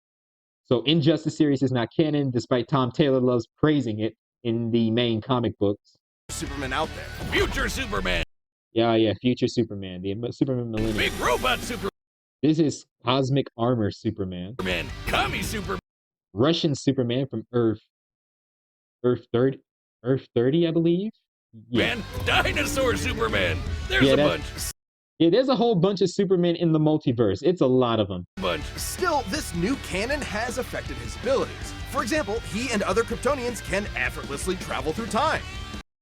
So Injustice series is not canon, despite Tom Taylor loves praising it in the main comic books. Superman out there. Future Superman. Yeah, future Superman, the Superman Millennium. Big robot Superman. This is Cosmic Armor Superman. Commie Superman. Russian Superman from Earth 30, I believe. Yeah. Dinosaur Superman. There's a bunch. Yeah, there's a whole bunch of Supermen in the multiverse. It's a lot of them. Still, this new canon has affected his abilities. For example, he and other Kryptonians can effortlessly travel through time.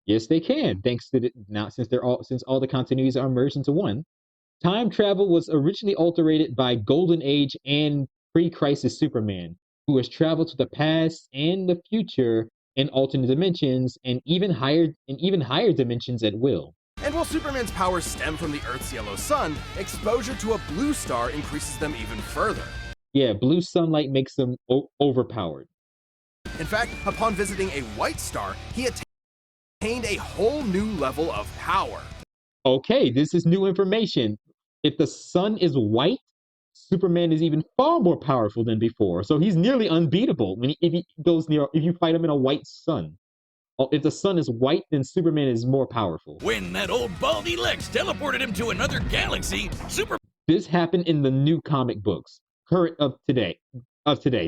Yes, they can, thanks to since all the continuities are merged into one. Time travel was originally alterated by Golden Age and pre-Crisis Superman, who has traveled to the past and the future in alternate dimensions and even higher dimensions at will. And while Superman's powers stem from the Earth's yellow sun, exposure to a blue star increases them even further. Yeah, blue sunlight makes them overpowered. In fact, upon visiting a white star, he attained a whole new level of power. Okay, this is new information. If the sun is white, Superman is even far more powerful than before. So he's nearly unbeatable if you fight him in a white sun. If the sun is white, then Superman is more powerful. When that old baldy Lex teleported him to another galaxy, This happened in the new comic books, of today.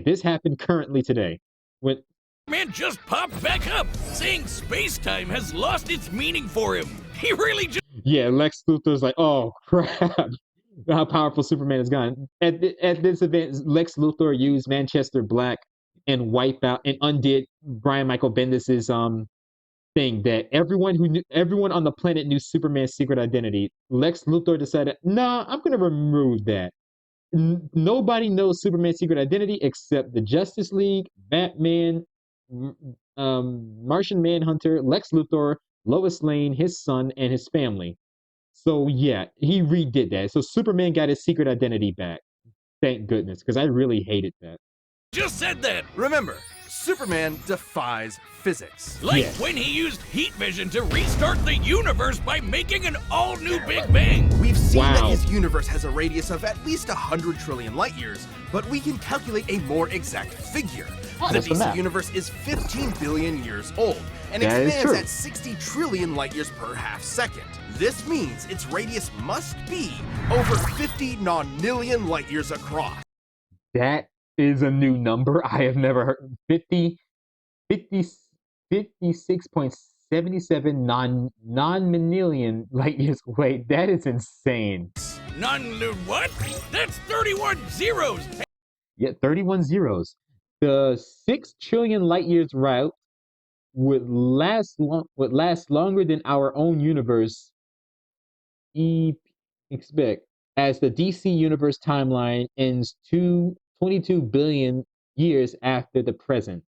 This happened currently today. When Man just popped back up, saying space-time has lost its meaning for him. He really just... Yeah, Lex Luthor's like, oh, crap. How powerful Superman has gone. At this event, Lex Luthor used Manchester Black and wipe out and undid Brian Michael Bendis's thing that everyone on the planet knew Superman's secret identity. Lex Luthor decided, nah, I'm gonna remove that. Nobody knows Superman's secret identity except the Justice League, Batman, Martian Manhunter, Lex Luthor, Lois Lane, his son, and his family. So yeah, he redid that. So Superman got his secret identity back. Thank goodness, because I really hated that. Just said that. Remember, Superman defies physics. Like when he used heat vision to restart the universe by making an all-new Big Bang. We've seen that his universe has a radius of at least 100 trillion light years, but we can calculate a more exact figure. The DC universe is 15 billion years old and expands at 60 trillion light years per half second. This means its radius must be over 50 nonillion light years across. That is a new number I have never heard. 56.77 non-million light years. Wait, that is insane. What? That's 31 zeros. Yeah, 31 zeros. The 6 trillion light years route would last longer than our own universe. Expect as the DC universe timeline ends 22 billion years after the present.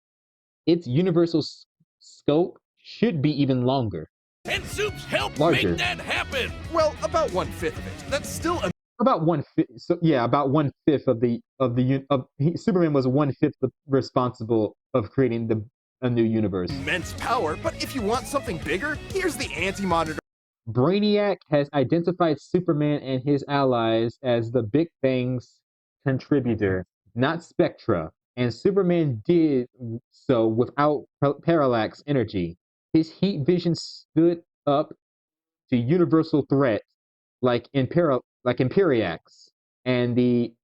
Its universal scope should be even longer. And Soups helped Larger. Make that happen. Well, about 1/5 of it. That's still about 1/5. So yeah, about 1/5 Superman was 1/5 responsible of creating a new universe. Immense power, but if you want something bigger, here's the Anti-Monitor. Brainiac has identified Superman and his allies as the Big Bang's contributor, not Spectra, and Superman did so without parallax energy. His heat vision stood up to universal threat like Imperiax and the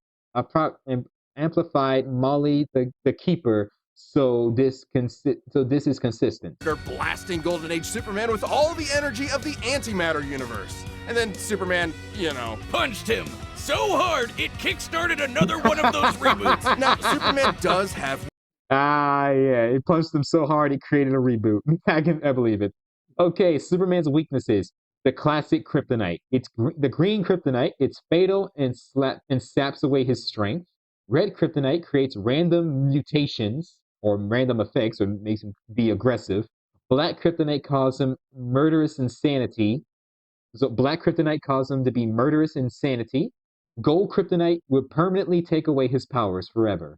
amplified Molly the Keeper. So this is consistent. They're blasting Golden Age Superman with all the energy of the antimatter universe. And then Superman, punched him so hard it kickstarted another one of those reboots. Now, Superman does have... yeah, it punched him so hard it created a reboot. I believe it. Okay, Superman's weaknesses. The classic kryptonite. It's the green kryptonite. It's fatal and saps away his strength. Red kryptonite creates random mutations or random effects or makes him be aggressive. Black kryptonite causes him murderous insanity. So black kryptonite causes him to be murderous insanity. Gold kryptonite would permanently take away his powers forever.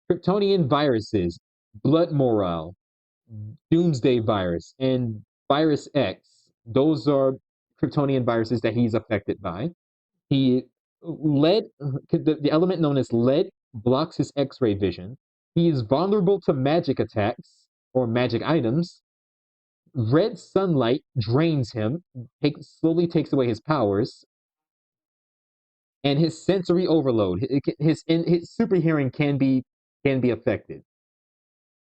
Kryptonian viruses, blood morale, doomsday virus, and virus X. Those are Kryptonian viruses that he's affected by. He lead the element known as lead blocks his X-ray vision. He is vulnerable to magic attacks or magic items. Red sunlight drains him, slowly takes away his powers, and his sensory overload. His super hearing can be affected.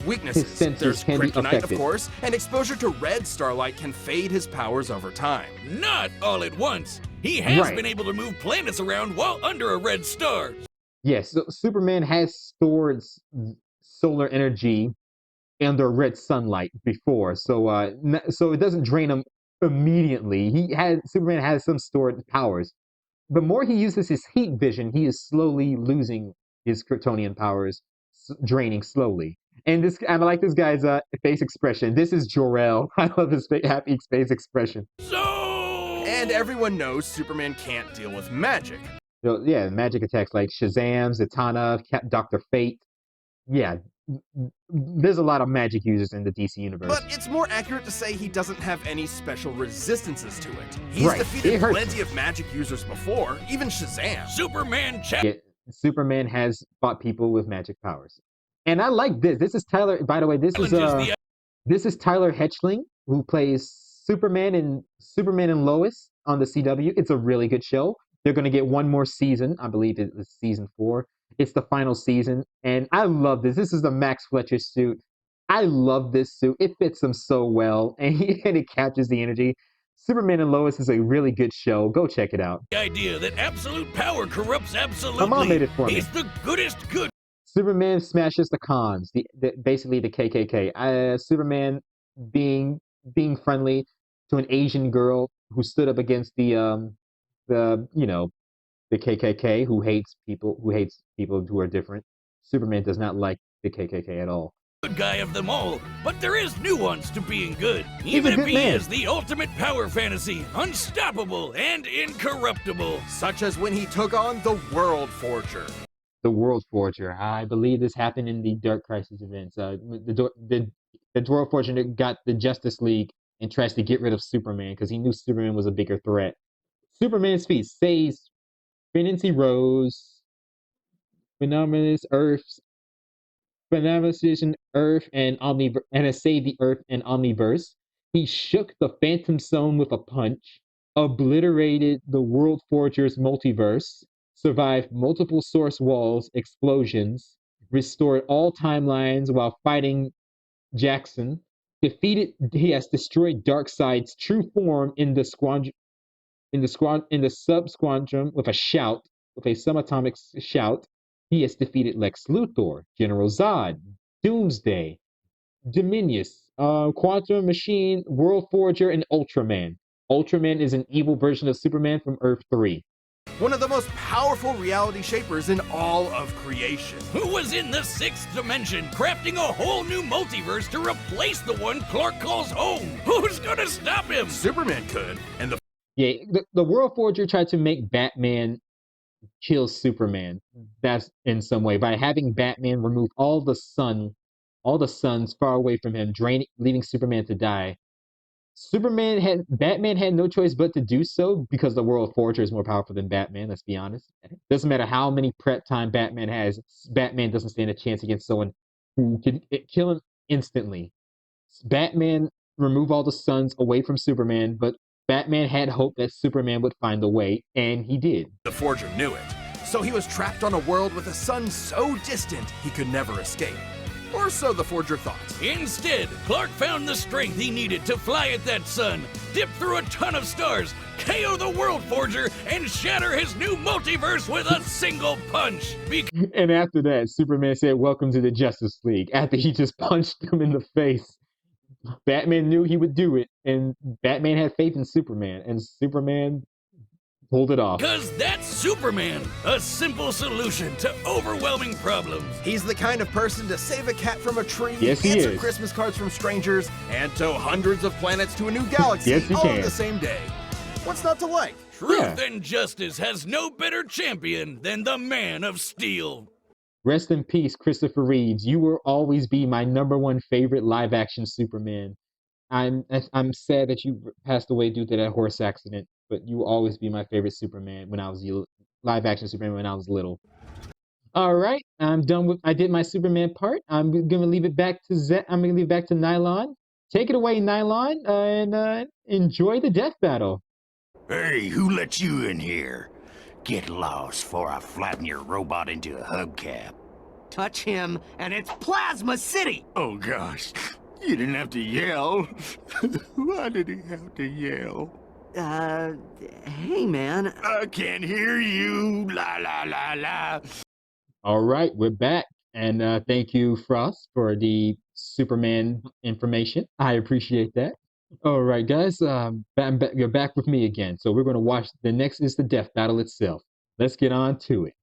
Weaknesses. There's kryptonite, of course, and exposure to red starlight can fade his powers over time. Not all at once. He has been able to move planets around while under a red star. Yes, so Superman has stored solar energy under red sunlight before, so so it doesn't drain him immediately. Superman has some stored powers. The more he uses his heat vision, he is slowly losing his Kryptonian powers, draining slowly. And I like this guy's face expression. This is Jor-El. I love his happy face expression. And everyone knows Superman can't deal with magic. So, yeah, magic attacks like Shazam, Zatanna, Dr. Fate. Yeah, there's a lot of magic users in the DC universe. But it's more accurate to say he doesn't have any special resistances to it. He's defeated plenty of magic users before, even Shazam. Superman has fought people with magic powers. And I like this. This is Tyler, by the way, this is Tyler Hoechlin, who plays Superman and Lois on the CW. It's a really good show. They're going to get one more season. I believe it's season 4. It's the final season, and I love this. This is the Max Fletcher suit. I love this suit. It fits him so well, and it captures the energy. Superman and Lois is a really good show. Go check it out. The idea that absolute power corrupts absolutely. My mom made it for me. He's the goodest good. Superman smashes the cons, basically the KKK. Superman being friendly to an Asian girl who stood up against the KKK, who hates people who are different. Superman does not like the KKK at all. Good guy of them all, but there is nuance to being good. Even if he is the ultimate power fantasy, unstoppable and incorruptible. Such as when he took on the World Forger. The World Forger. I believe this happened in the Dark Crisis events. The World Forger got the Justice League and tries to get rid of Superman because he knew Superman was a bigger threat. Superman's feat saves Trinity Rose, Phenomenous Earth, Phenomenization Earth and has saved the Earth and Omniverse. He shook the Phantom Zone with a punch, obliterated the World Forger's multiverse, survived multiple source walls, explosions, restored all timelines while fighting Jackson. He has destroyed Darkseid's true form in the sub-squadron with a subatomic shout. He has defeated Lex Luthor, General Zod, Doomsday, Dominus, Quantum Machine, World Forger, and Ultraman. Ultraman is an evil version of Superman from Earth 3. One of the most powerful reality shapers in all of creation. Who was in the 6th dimension, crafting a whole new multiverse to replace the one Clark calls home? Who's gonna stop him? Superman could, and the World Forger tried to make Batman kill Superman. That's in some way by having Batman remove all the suns far away from him, leaving Superman to die. Batman had no choice but to do so because the World Forger is more powerful than Batman. Let's be honest. Doesn't matter how many prep time Batman has. Batman doesn't stand a chance against someone who can kill him instantly. Batman removed all the suns away from Superman, but Batman had hope that Superman would find a way, and he did. The Forger knew it, so he was trapped on a world with a sun so distant he could never escape. Or so the Forger thought. Instead, Clark found the strength he needed to fly at that sun, dip through a ton of stars, KO the World Forger, and shatter his new multiverse with a single punch. And after that, Superman said, "Welcome to the Justice League," after he just punched him in the face. Batman knew he would do it, and Batman had faith in Superman, and Superman pulled it off. Cause that's Superman, a simple solution to overwhelming problems. He's the kind of person to save a cat from a tree, yes, he answer is. Christmas cards from strangers, and tow hundreds of planets to a new galaxy yes, he all can. on the same day. What's not to like? Truth and justice has no better champion than the Man of Steel. Rest in peace, Christopher Reeves. You will always be my #1 favorite live-action Superman. I'm sad that you passed away due to that horse accident, but you will always be my favorite Superman when I was live-action Superman when I was little. All right, I'm done with. I did my Superman part. I'm gonna leave it back to Zet. I'm gonna leave it back to Nylon. Take it away, Nylon, and enjoy the death battle. Hey, who let you in here? Get lost before I flatten your robot into a hubcap. Touch him, and it's Plasma City! Oh gosh, you didn't have to yell. Why did he have to yell? Hey man. I can't hear you. La la la la. All right, we're back. And thank you, Frost, for the Superman information. I appreciate that. All right, guys, you're back with me again. So we're going to watch. The next is the death battle itself. Let's get on to it.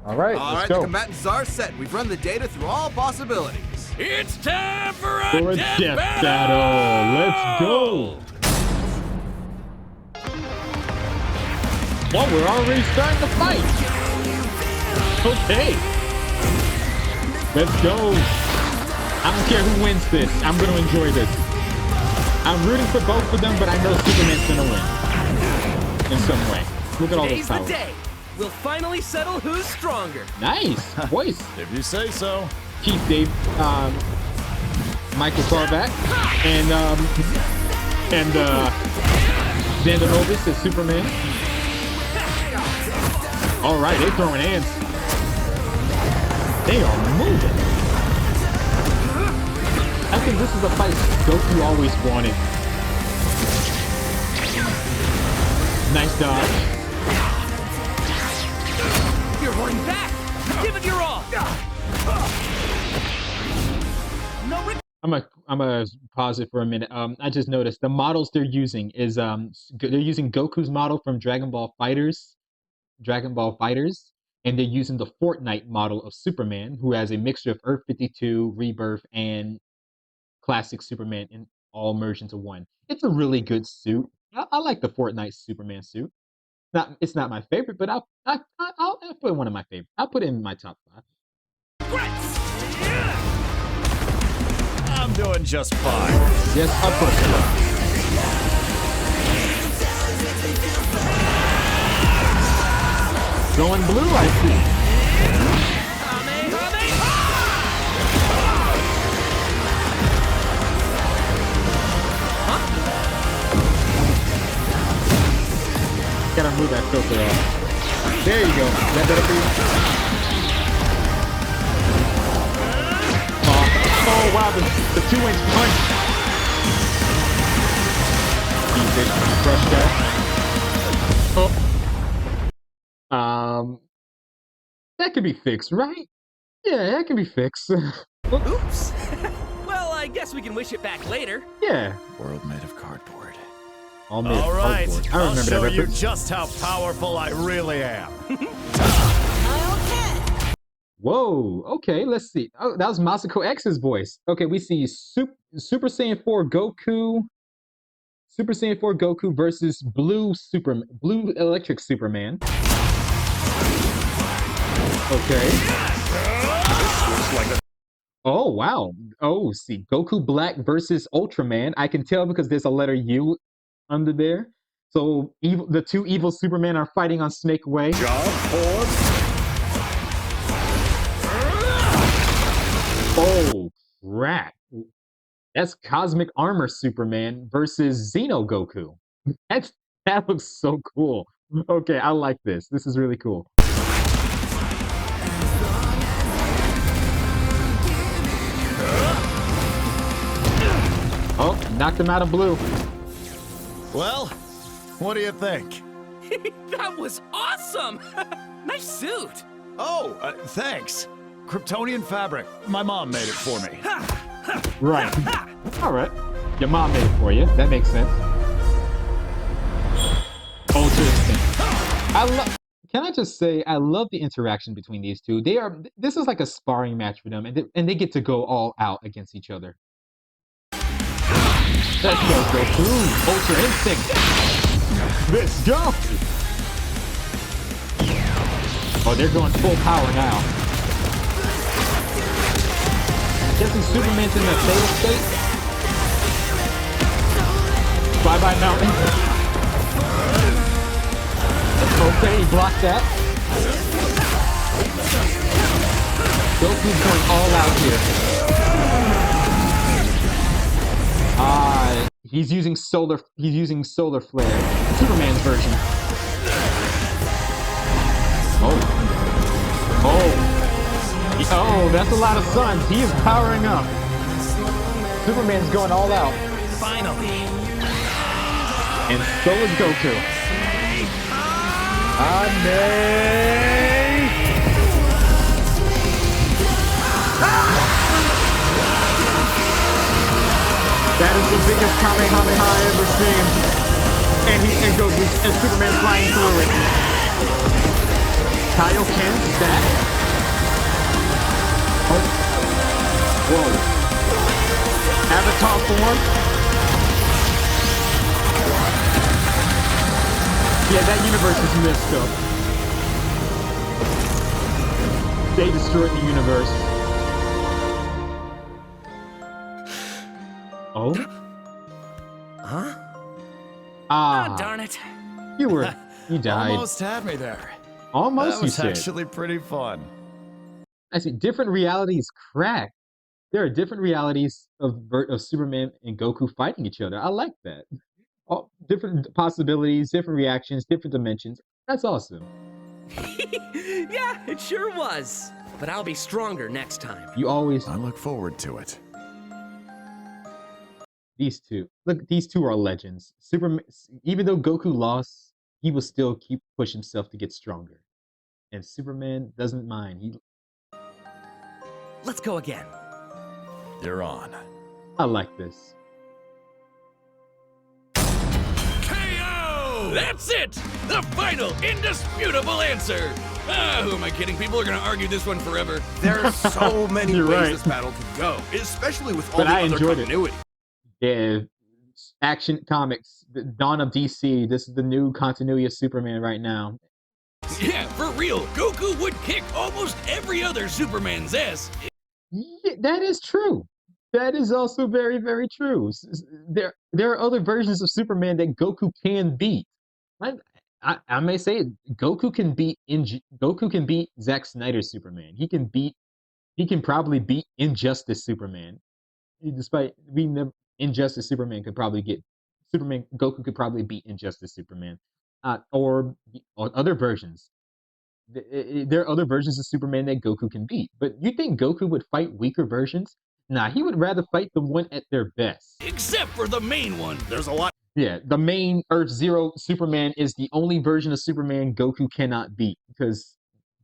All right, let's go. The combatants are set. We've run the data through all possibilities. It's time for a death battle. Let's go. Well, we're already starting to fight. Okay. Let's go. I don't care who wins this. I'm going to enjoy this. I'm rooting for both of them, but I know Superman's gonna win in some way. Look at all this power. Today's the day. We'll finally settle who's stronger. Nice voice. If you say so. Keith Dave, Michael Sarback, and Xander Novus as Superman. All right, they're throwing hands. They are moving. I think this is a fight Goku always wanted. Nice dodge. You're holding back. Give it your all. I'm gonna pause it for a minute. I just noticed the models they're using is they're using Goku's model from Dragon Ball Fighters, and they're using the Fortnite model of Superman, who has a mixture of Earth 52, Rebirth, and classic Superman in all merged into one. It's a really good suit. I like the Fortnite Superman suit. It's not my favorite, but I'll put one of my favorites. I'll put it in my top 5. I'm doing just fine. Yes, of course you are. Going blue, I see. Gotta move that filter off. There you go. Is that better for you? Oh wow, the 2-inch punch. Crush that. Oh. That can be fixed, right? Yeah, that can be fixed. Oops. Well, I guess we can wish it back later. Yeah. World made of cardboard. All right, I'll show that you just how powerful I really am. Whoa, okay, let's see. Oh, that was Masako X's voice. Okay, we see Super Saiyan 4 Goku. Super Saiyan 4 Goku versus Blue Electric Superman. Okay. Oh, wow. Oh, see, Goku Black versus Ultraman. I can tell because there's a letter U under there. So the two evil Supermen are fighting on Snake Way. Oh, crap. That's Cosmic Armor Superman versus Xeno Goku. That looks so cool. Okay, I like this. This is really cool. Oh, knocked him out of blue. Well, what do you think? That was awesome! Nice suit! Oh, thanks. Kryptonian fabric. My mom made it for me. Right. All right. Your mom made it for you. That makes sense. Ultra Instinct. Can I just say, I love the interaction between these two. This is like a sparring match for them, and they get to go all out against each other. Let's go, Goku! Ultra Instinct! Let's go! Oh, they're going full power now. Guessing Superman's in that fatal state? Bye-bye mountain. Okay, he blocked that. Goku's going all out here. He's using solar flare. Superman's version. Oh, that's a lot of suns. He is powering up. Superman's going all out. Finally. And so is Goku. That is the biggest Kamehameha I've ever seen. And Superman's flying through it. Kaioken stack. Oh. Whoa. Avatar form. Yeah, that universe is messed up. They destroyed the universe. Oh? Huh? Ah. Oh, darn it. You died. Almost had me there. Almost, that was you said. actually pretty fun. I see. Different realities crack. There are different realities of Superman and Goku fighting each other. I like that. All different possibilities, different reactions, different dimensions. That's awesome. Yeah, it sure was. But I'll be stronger next time. I look forward to it. These two. Look, these two are legends. Superman, even though Goku lost, he will still keep pushing himself to get stronger. And Superman doesn't mind. Let's go again. You're on. I like this. KO! That's it! The final, indisputable answer! Who am I kidding? People are gonna argue this one forever. There are so many ways right. this battle could go, especially with all But the I other enjoyed continuity. Yeah, Action Comics, the dawn of DC. This is the new continuity of Superman right now. Yeah, for real, Goku would kick almost every other Superman's ass. Yeah, that is true. That is also very, very true. There are other versions of Superman that Goku can beat. I may say it, Goku can beat Zack Snyder's Superman. He can probably beat Injustice Superman. Despite Injustice Superman could probably get Goku could probably beat Injustice Superman. Or other versions. There are other versions of Superman that Goku can beat. But you think Goku would fight weaker versions? Nah, he would rather fight the one at their best. Except for the main one. There's a lot. Yeah, the main Earth Zero Superman is the only version of Superman Goku cannot beat, because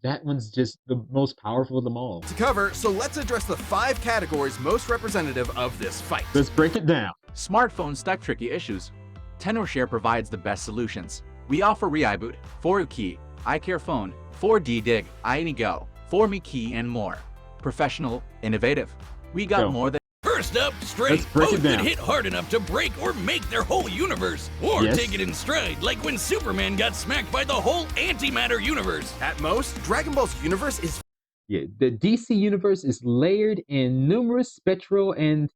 that one's just the most powerful of them all. To cover, so let's address the 5 categories most representative of this fight. Let's break it down. Smartphones stuck tricky issues. TenorShare provides the best solutions. We offer ReiBoot, 4Key, iCare Phone, 4D Dig, iAnyGo, 4Me Key, and more. Professional, innovative. We got more than. First up, Straight. Both could hit hard enough to break or make their whole universe. Or take it in stride, like when Superman got smacked by the whole antimatter universe. At most, Dragon Ball's universe is... Yeah, the DC universe is layered in numerous spectral and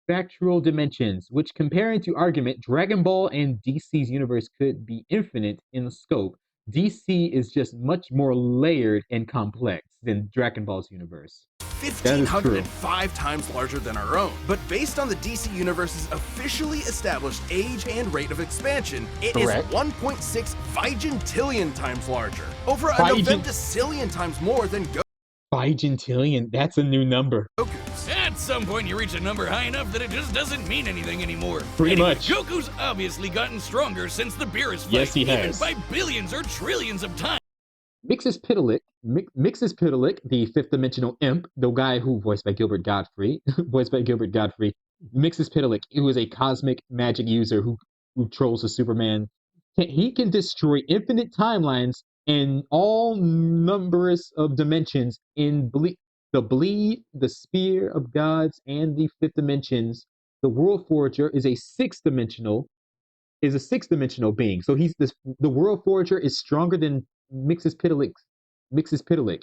factual dimensions, which, comparing to argument, Dragon Ball and DC's universe could be infinite in scope. DC is just much more layered and complex than Dragon Ball's universe. 1,505 times larger than our own. But based on the DC Universe's officially established age and rate of expansion, it is 1.6 vigintillion times larger. Over a novemdecillion times more than Goku. Vigintillion, that's a new number. Goku's. At some point you reach a number high enough that it just doesn't mean anything anymore. Pretty much. Goku's obviously gotten stronger since the Beerus fight. Yes, he has. Even by billions or trillions of times. Mixes Pitalik, the fifth dimensional imp, the guy who voiced by Gilbert Gottfried, Mixes Pitalik, who is a cosmic magic user who trolls the Superman he can destroy infinite timelines and all numbers of dimensions in the spear of gods, and the fifth dimensions. The World Forger is a six-dimensional being. So the World Forger is stronger than Mixus Pitalik.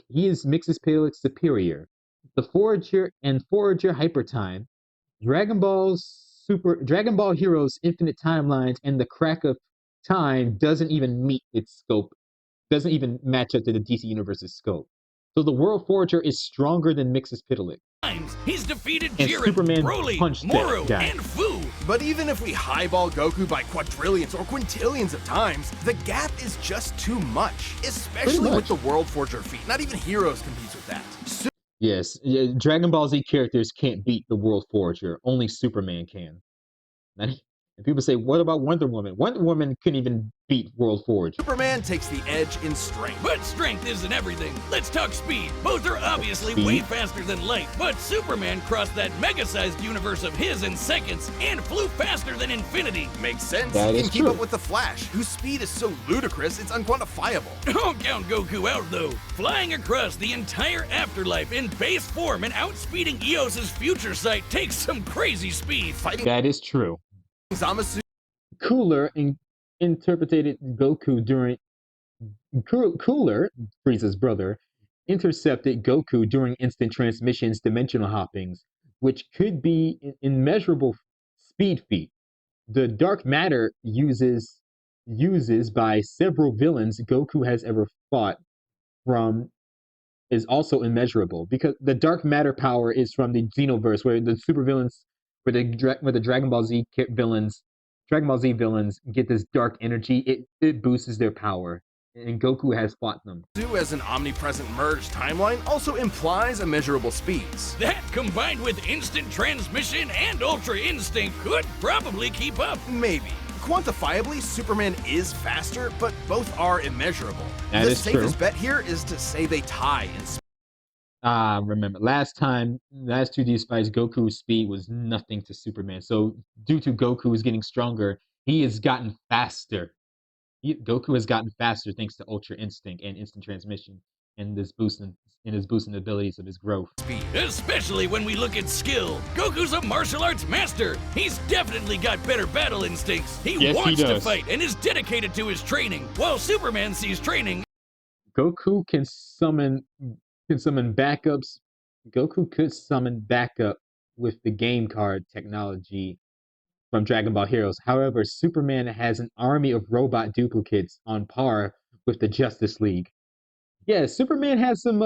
He is Mixus Pitalik's superior. The Forager and Forager Hypertime, Dragon Ball Heroes Infinite Timelines, and the Crack of Time doesn't even meet its scope, doesn't even match up to the DC Universe's scope. So the World Forger is stronger than Mixus Pitalik. He's defeated And Jiren, Superman Broly, punched Moro, that guy. and Fu. But even if we highball Goku by quadrillions or quintillions of times, the gap is just too much. Especially with the World Forger feat. Not even Heroes competes with that. Yes, Dragon Ball Z characters can't beat the World Forger. Only Superman can. And people say, what about Wonder Woman? Wonder Woman couldn't even beat World Forge. Superman takes the edge in strength. But strength isn't everything. Let's talk speed. Both are obviously way faster than light, but Superman crossed that mega-sized universe of his in seconds and flew faster than infinity. Makes sense. That He is can keep true. up with the Flash, whose speed is so ludicrous it's unquantifiable. Don't count Goku out, though. Flying across the entire afterlife in base form and outspeeding Eos's future sight takes some crazy speed. Fighting That is true. Zamasu Cooler interpreted Goku during Cooler, Frieza's brother, intercepted Goku during instant transmissions, dimensional hoppings, which could be an immeasurable speed feat. The dark matter uses by several villains Goku has ever fought from is also immeasurable, because the dark matter power is from the Xenoverse, where the supervillains, where the Dragon Ball Z villains get this dark energy. It boosts their power, and Goku has fought them. as an omnipresent merged timeline also implies immeasurable speeds. That, combined with instant transmission and Ultra Instinct, could probably keep up. Maybe. Quantifiably, Superman is faster, but both are immeasurable. That the is safest true. bet here is to say they tie in speed. Remember, last 2D fights, Goku's speed was nothing to Superman. So due to Goku is getting stronger, he has gotten faster. Goku has gotten faster thanks to Ultra Instinct and Instant Transmission, and his boosting the abilities of his growth. Especially when we look at skill. Goku's a martial arts master. He's definitely got better battle instincts. He Yes, he wants to does. fight and is dedicated to his training, while Superman sees training. Goku can summon backups. Goku could summon backup with the game card technology from Dragon Ball Heroes. However, Superman has an army of robot duplicates on par with the Justice League. Yeah, Superman has some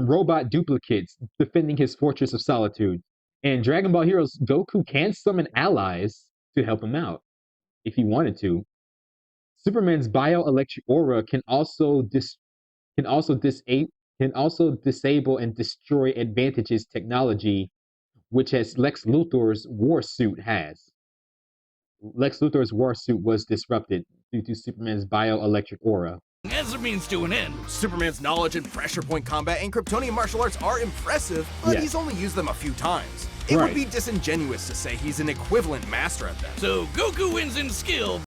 robot duplicates defending his Fortress of Solitude. And Dragon Ball Heroes, Goku can summon allies to help him out if he wanted to. Superman's bioelectric aura can also disable and destroy advantages technology, which as Lex Luthor's war suit has. Lex Luthor's war suit was disrupted due to Superman's bioelectric aura. As a means to an end. Superman's knowledge in pressure point combat and Kryptonian martial arts are impressive, but Yes. he's only used them a few times. It Right. would be disingenuous to say he's an equivalent master at them. So Goku wins in skill,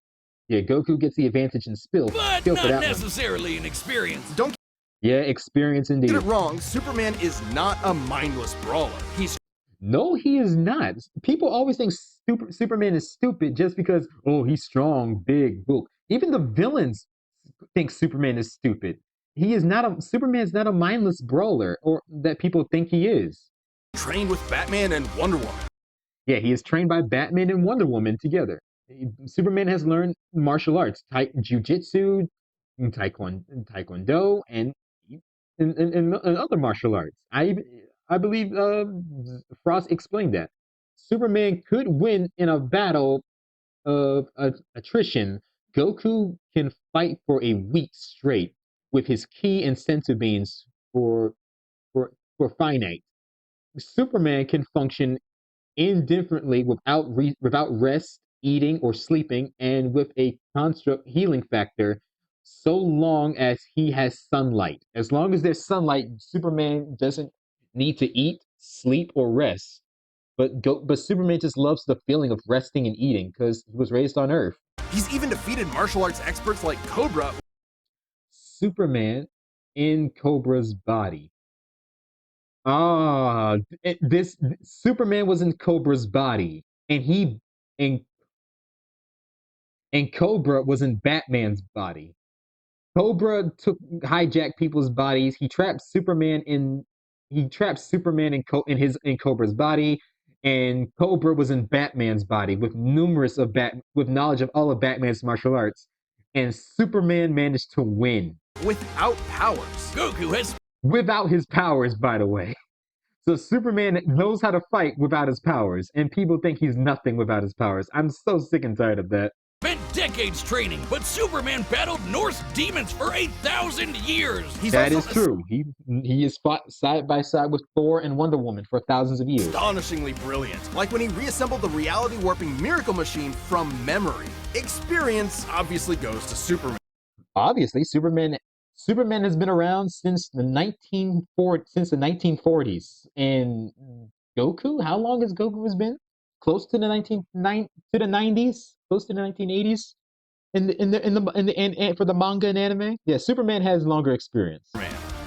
Yeah, Goku gets the advantage in skill but for not that one. necessarily in experience. Don't Yeah, experience indeed. get it wrong, Superman is not a mindless brawler. He's No, he is not. People always think Superman is stupid just because, oh, he's strong, big, book. Even the villains think Superman is stupid. Superman's not a mindless brawler, or that people think he is. trained with Batman and Wonder Woman. Yeah, he is trained by Batman and Wonder Woman together. Superman has learned martial arts, jujitsu, taekwondo, and other martial arts. I believe Frost explained that. Superman could win in a battle of attrition. Goku can fight for a week straight with his ki and senzu beans for finite. Superman can function indifferently without rest, eating, or sleeping, and with a construct healing factor, so long as he has sunlight. As long as there's sunlight, Superman doesn't need to eat, sleep, or rest. But Superman just loves the feeling of resting and eating because he was raised on Earth. He's even defeated martial arts experts like Cobra. Superman in Cobra's body. This Superman was in Cobra's body, and and Cobra was in Batman's body. Cobra hijacked people's bodies. He trapped Superman in Cobra's body, and Cobra was in Batman's body with knowledge of all of Batman's martial arts, and Superman managed to win Without powers. Goku has without his powers, by the way. So Superman knows how to fight without his powers, and people think he's nothing without his powers. I'm so sick and tired of that. spent decades training, but Superman battled Norse demons for 1,000 years. That is true. He has fought side by side with Thor and Wonder Woman for thousands of years. Astonishingly brilliant, like when he reassembled the reality warping miracle machine from memory. Experience obviously goes to Superman. Obviously, Superman has been around since the 1940s. And Goku, how long has Goku been? Close to the 90s, close to the 1980s. And for the manga and anime, yeah, Superman has longer experience.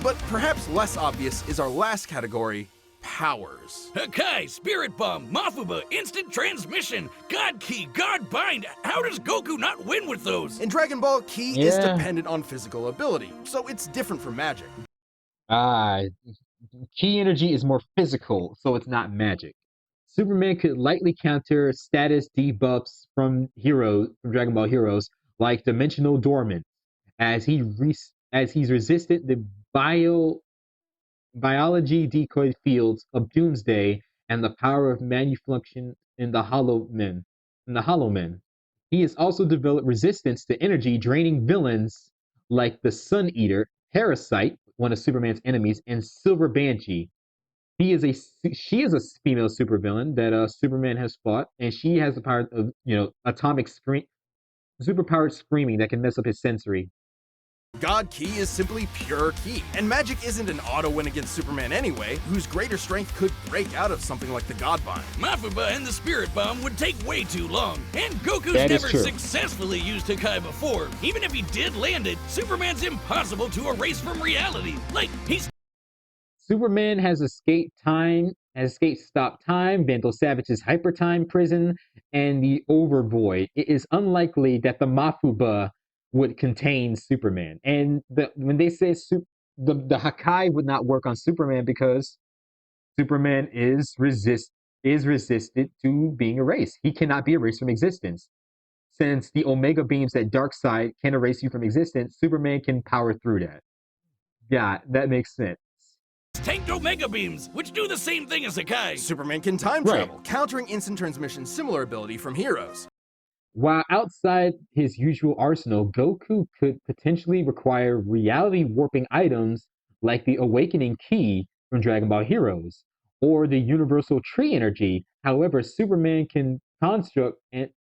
But perhaps less obvious is our last category, powers. Hakai, Spirit Bomb, Mafuba, Instant Transmission, God Key, God Bind. How does Goku not win with those? In Dragon Ball, Ki is dependent on physical ability, so it's different from magic. Ki energy is more physical, so it's not magic. Superman could lightly counter status debuffs from Dragon Ball Heroes, like Dimensional Dormant, as he's resisted the biology decoy fields of Doomsday and the power of manuflexion in the Hollow Men. He has also developed resistance to energy draining villains like the Sun Eater, Parasite, one of Superman's enemies, and Silver Banshee. She is a female supervillain that Superman has fought, and she has the power of atomic superpowered screaming that can mess up his sensory. God Ki is simply pure Ki, and magic isn't an auto win against Superman anyway, whose greater strength could break out of something like the God Bind. Mafuba and the Spirit Bomb would take way too long, and Goku's never successfully used Hakai before. Even if he did land it, Superman's impossible to erase from reality. Superman has escaped Stop Time, Vandal Savage's Hyper Time Prison, and the Overvoid. It is unlikely that the Mafuba would contain Superman. And when they say the Hakai would not work on Superman because Superman is resisted to being erased. He cannot be erased from existence. Since the Omega beams that Darkseid can erase you from existence, Superman can power through that. Yeah, that makes sense. Tanked Omega beams, which do the same thing as Hakai. Superman can time travel, countering instant transmission's similar ability from Heroes. While outside his usual arsenal, Goku could potentially require reality warping items like the Awakening Key from Dragon Ball Heroes or the Universal Tree Energy. However, Superman can construct and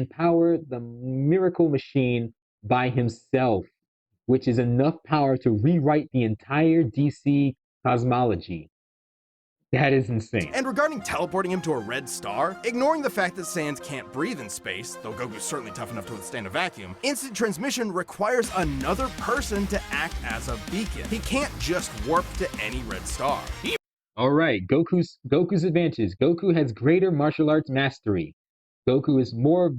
power the Miracle Machine by himself, which is enough power to rewrite the entire DC cosmology. That is insane. And regarding teleporting him to a red star, ignoring the fact that Saiyans can't breathe in space, though Goku's certainly tough enough to withstand a vacuum, instant transmission requires another person to act as a beacon. He can't just warp to any red star. All right, Goku's advantages. Goku has greater martial arts mastery. Goku has more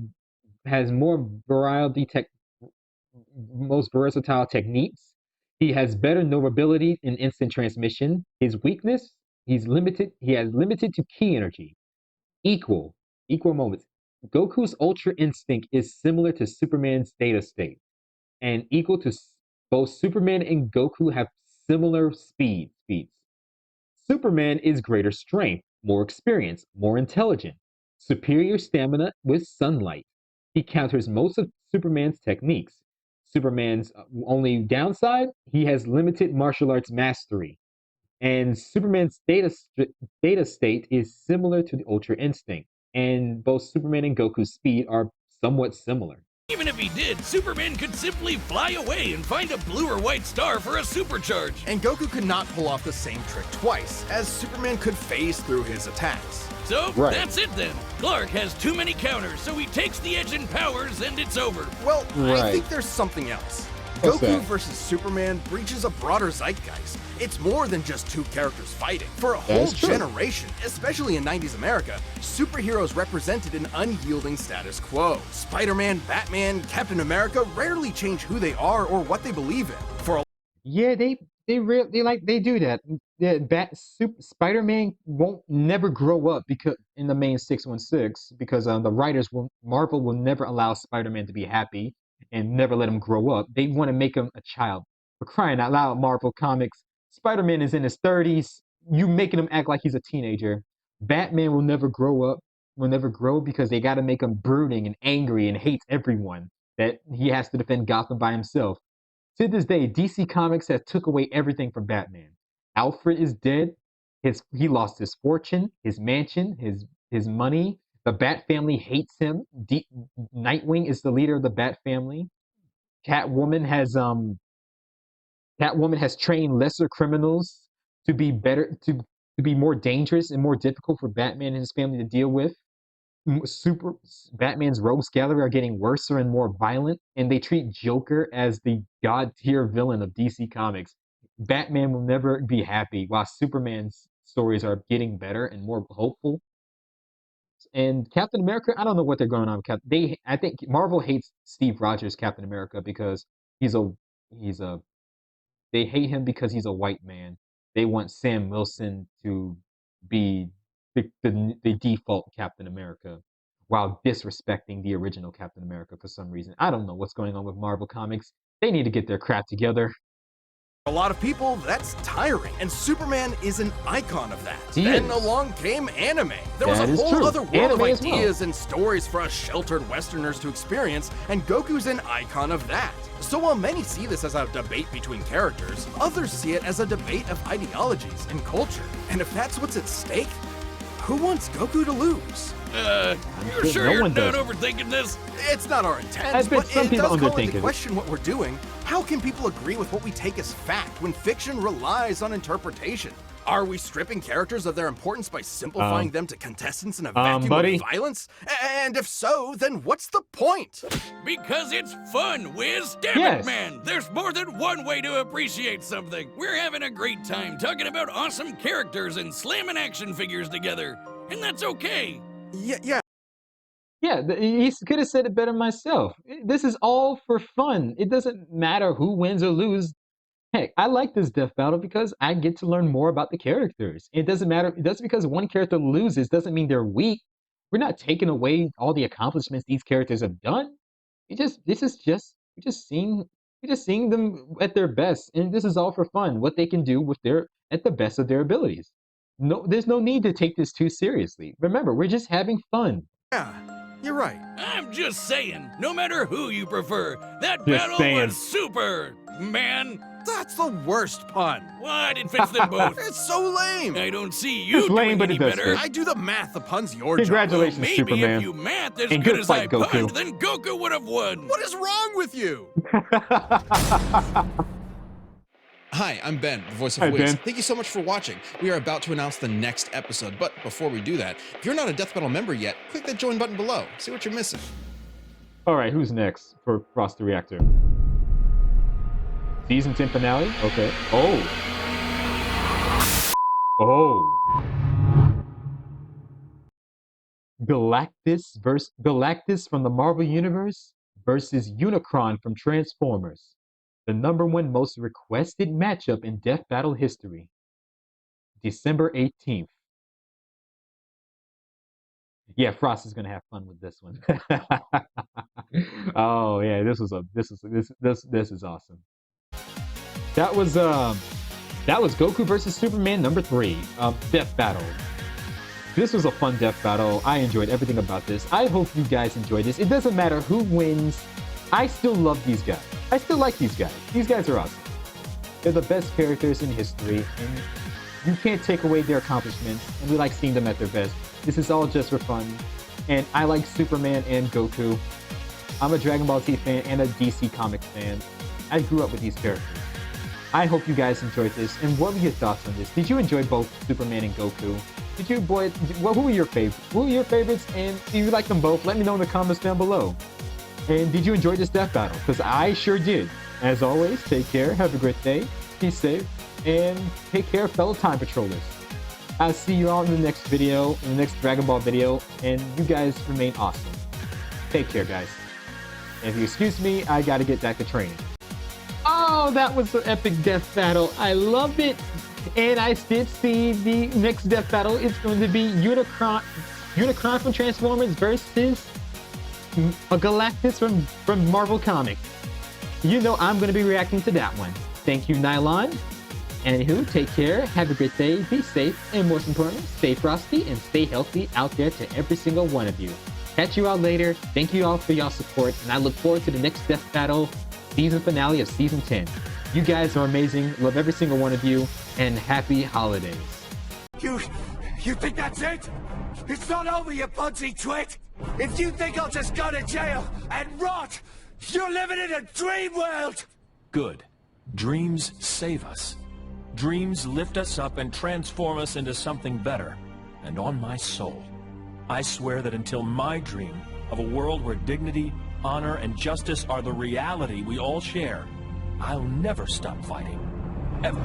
most versatile techniques. He has better knowability in instant transmission. His weakness, he has limited to ki energy. Equal moments. Goku's Ultra Instinct is similar to Superman's Theta State, and equal to both Superman and Goku have similar speeds. Superman is greater strength, more experience, more intelligent, superior stamina with sunlight. He counters most of Superman's techniques. Superman's only downside, he has limited martial arts mastery. And Superman's Theta State is similar to the Ultra Instinct. And both Superman and Goku's speed are somewhat similar. Even if he did, Superman could simply fly away and find a blue or white star for a supercharge. And Goku could not pull off the same trick twice, as Superman could phase through his attacks. So, that's it then. Clark has too many counters, so he takes the edge in powers and it's over. Well, I think there's something else. Goku versus Superman breaches a broader zeitgeist. It's more than just two characters fighting. For a whole generation, especially in 90s America, superheroes represented an unyielding status quo. Spider-Man, Batman, Captain America rarely change who they are or what they believe in. They do that. Spider-Man won't never grow up because in the main 616 because Marvel will never allow Spider-Man to be happy and never let him grow up. They want to make him a child. For crying out loud, Marvel Comics, Spider-Man is in his 30s. You making him act like he's a teenager. Batman will never grow up, will never grow because they got to make him brooding and angry and hates everyone. That he has to defend Gotham by himself. To this day, DC Comics has took away everything from Batman. Alfred is dead. He lost his fortune, his mansion, his money. The Bat family hates him. Nightwing is the leader of the Bat family. Catwoman has trained lesser criminals to be better, to be more dangerous and more difficult for Batman and his family to deal with. Batman's rogues gallery are getting worse and more violent, and they treat Joker as the god tier villain of DC Comics. Batman will never be happy, while Superman's stories are getting better and more hopeful. And Captain America, I don't know what they're going on with I think Marvel hates Steve Rogers, Captain America, because they hate him because he's a white man. They want Sam Wilson to be the default Captain America while disrespecting the original Captain America for some reason. I don't know what's going on with Marvel Comics. They need to get their crap together. A lot of people, that's tiring, and Superman is an icon of that. Then along came anime. There was a whole other world of ideas and stories for us sheltered Westerners to experience, and Goku's an icon of that. So while many see this as a debate between characters, others see it as a debate of ideologies and culture. And if that's what's at stake, who wants Goku to lose? You're sure you're not overthinking this? It's not our intent, but it does call into question what we're doing. How can people agree with what we take as fact when fiction relies on interpretation? Are we stripping characters of their importance by simplifying them to contestants in a vacuum of violence? And if so, then what's the point? Because it's fun, Wiz! Damn it, man! There's more than one way to appreciate something. We're having a great time talking about awesome characters and slamming action figures together. And that's okay. Yeah, he could have said it better myself. This is all for fun. It doesn't matter who wins or loses. Heck, I like this death battle because I get to learn more about the characters. It doesn't matter. Just because one character loses doesn't mean they're weak. We're not taking away all the accomplishments these characters have done. We're just seeing them at their best, and this is all for fun. What they can do at the best of their abilities. No, there's no need to take this too seriously. Remember, we're just having fun. Yeah, you're right. I'm just saying, no matter who you prefer, that battle was super, man. That's the worst pun. What? It fits them both. It's so lame. I don't see you doing any better. I do the math. The pun's your job. Congratulations, maybe Superman. If you math as good as I punned, then Goku would have won. What is wrong with you? Hi, I'm Ben, the voice of Wiz. Thank you so much for watching. We are about to announce the next episode, but before we do that, if you're not a Death Battle member yet, click that join button below. See what you're missing. All right, who's next for Frost the Reactor? Season 10 finale? Okay. Galactus from the Marvel Universe versus Unicron from Transformers. The #1 most requested matchup in Death Battle history. December 18th. Yeah, Frost is gonna have fun with this one. Oh yeah, this is awesome. That was Goku versus Superman #3, Death Battle. This was a fun Death Battle. I enjoyed everything about this. I hope you guys enjoyed this. It doesn't matter who wins. I still love these guys. I still like these guys. These guys are awesome. They're the best characters in history, and you can't take away their accomplishments, and we like seeing them at their best. This is all just for fun, and I like Superman and Goku. I'm a Dragon Ball Z fan and a DC Comics fan. I grew up with these characters. I hope you guys enjoyed this, and what were your thoughts on this? Did you enjoy both Superman and Goku? Did you, who were your favorites? Who were your favorites, and do you like them both? Let me know in the comments down below. And did you enjoy this death battle? Because I sure did. As always, take care, have a great day, be safe, and take care, fellow Time Patrollers. I'll see you all in the next video, in the next Dragon Ball video, and you guys remain awesome. Take care, guys. And if you excuse me, I gotta get back to training. Oh, that was an epic death battle. I loved it. And I did see the next death battle. It's going to be Unicron from Transformers versus a Galactus from Marvel Comics. You know I'm going to be reacting to that one. Thank you, Nylon. Anywho, take care, have a great day, be safe, and most importantly, stay frosty and stay healthy out there to every single one of you. Catch you all later. Thank you all for y'all support, and I look forward to the next death battle, season finale of season 10. You guys are amazing. Love every single one of you, and happy holidays. You think that's it? It's not over, you budsy twit! If you think I'll just go to jail and rot, you're living in a dream world! Good. Dreams save us. Dreams lift us up and transform us into something better. And on my soul, I swear that until my dream of a world where dignity, honor, and justice are the reality we all share, I'll never stop fighting. Ever.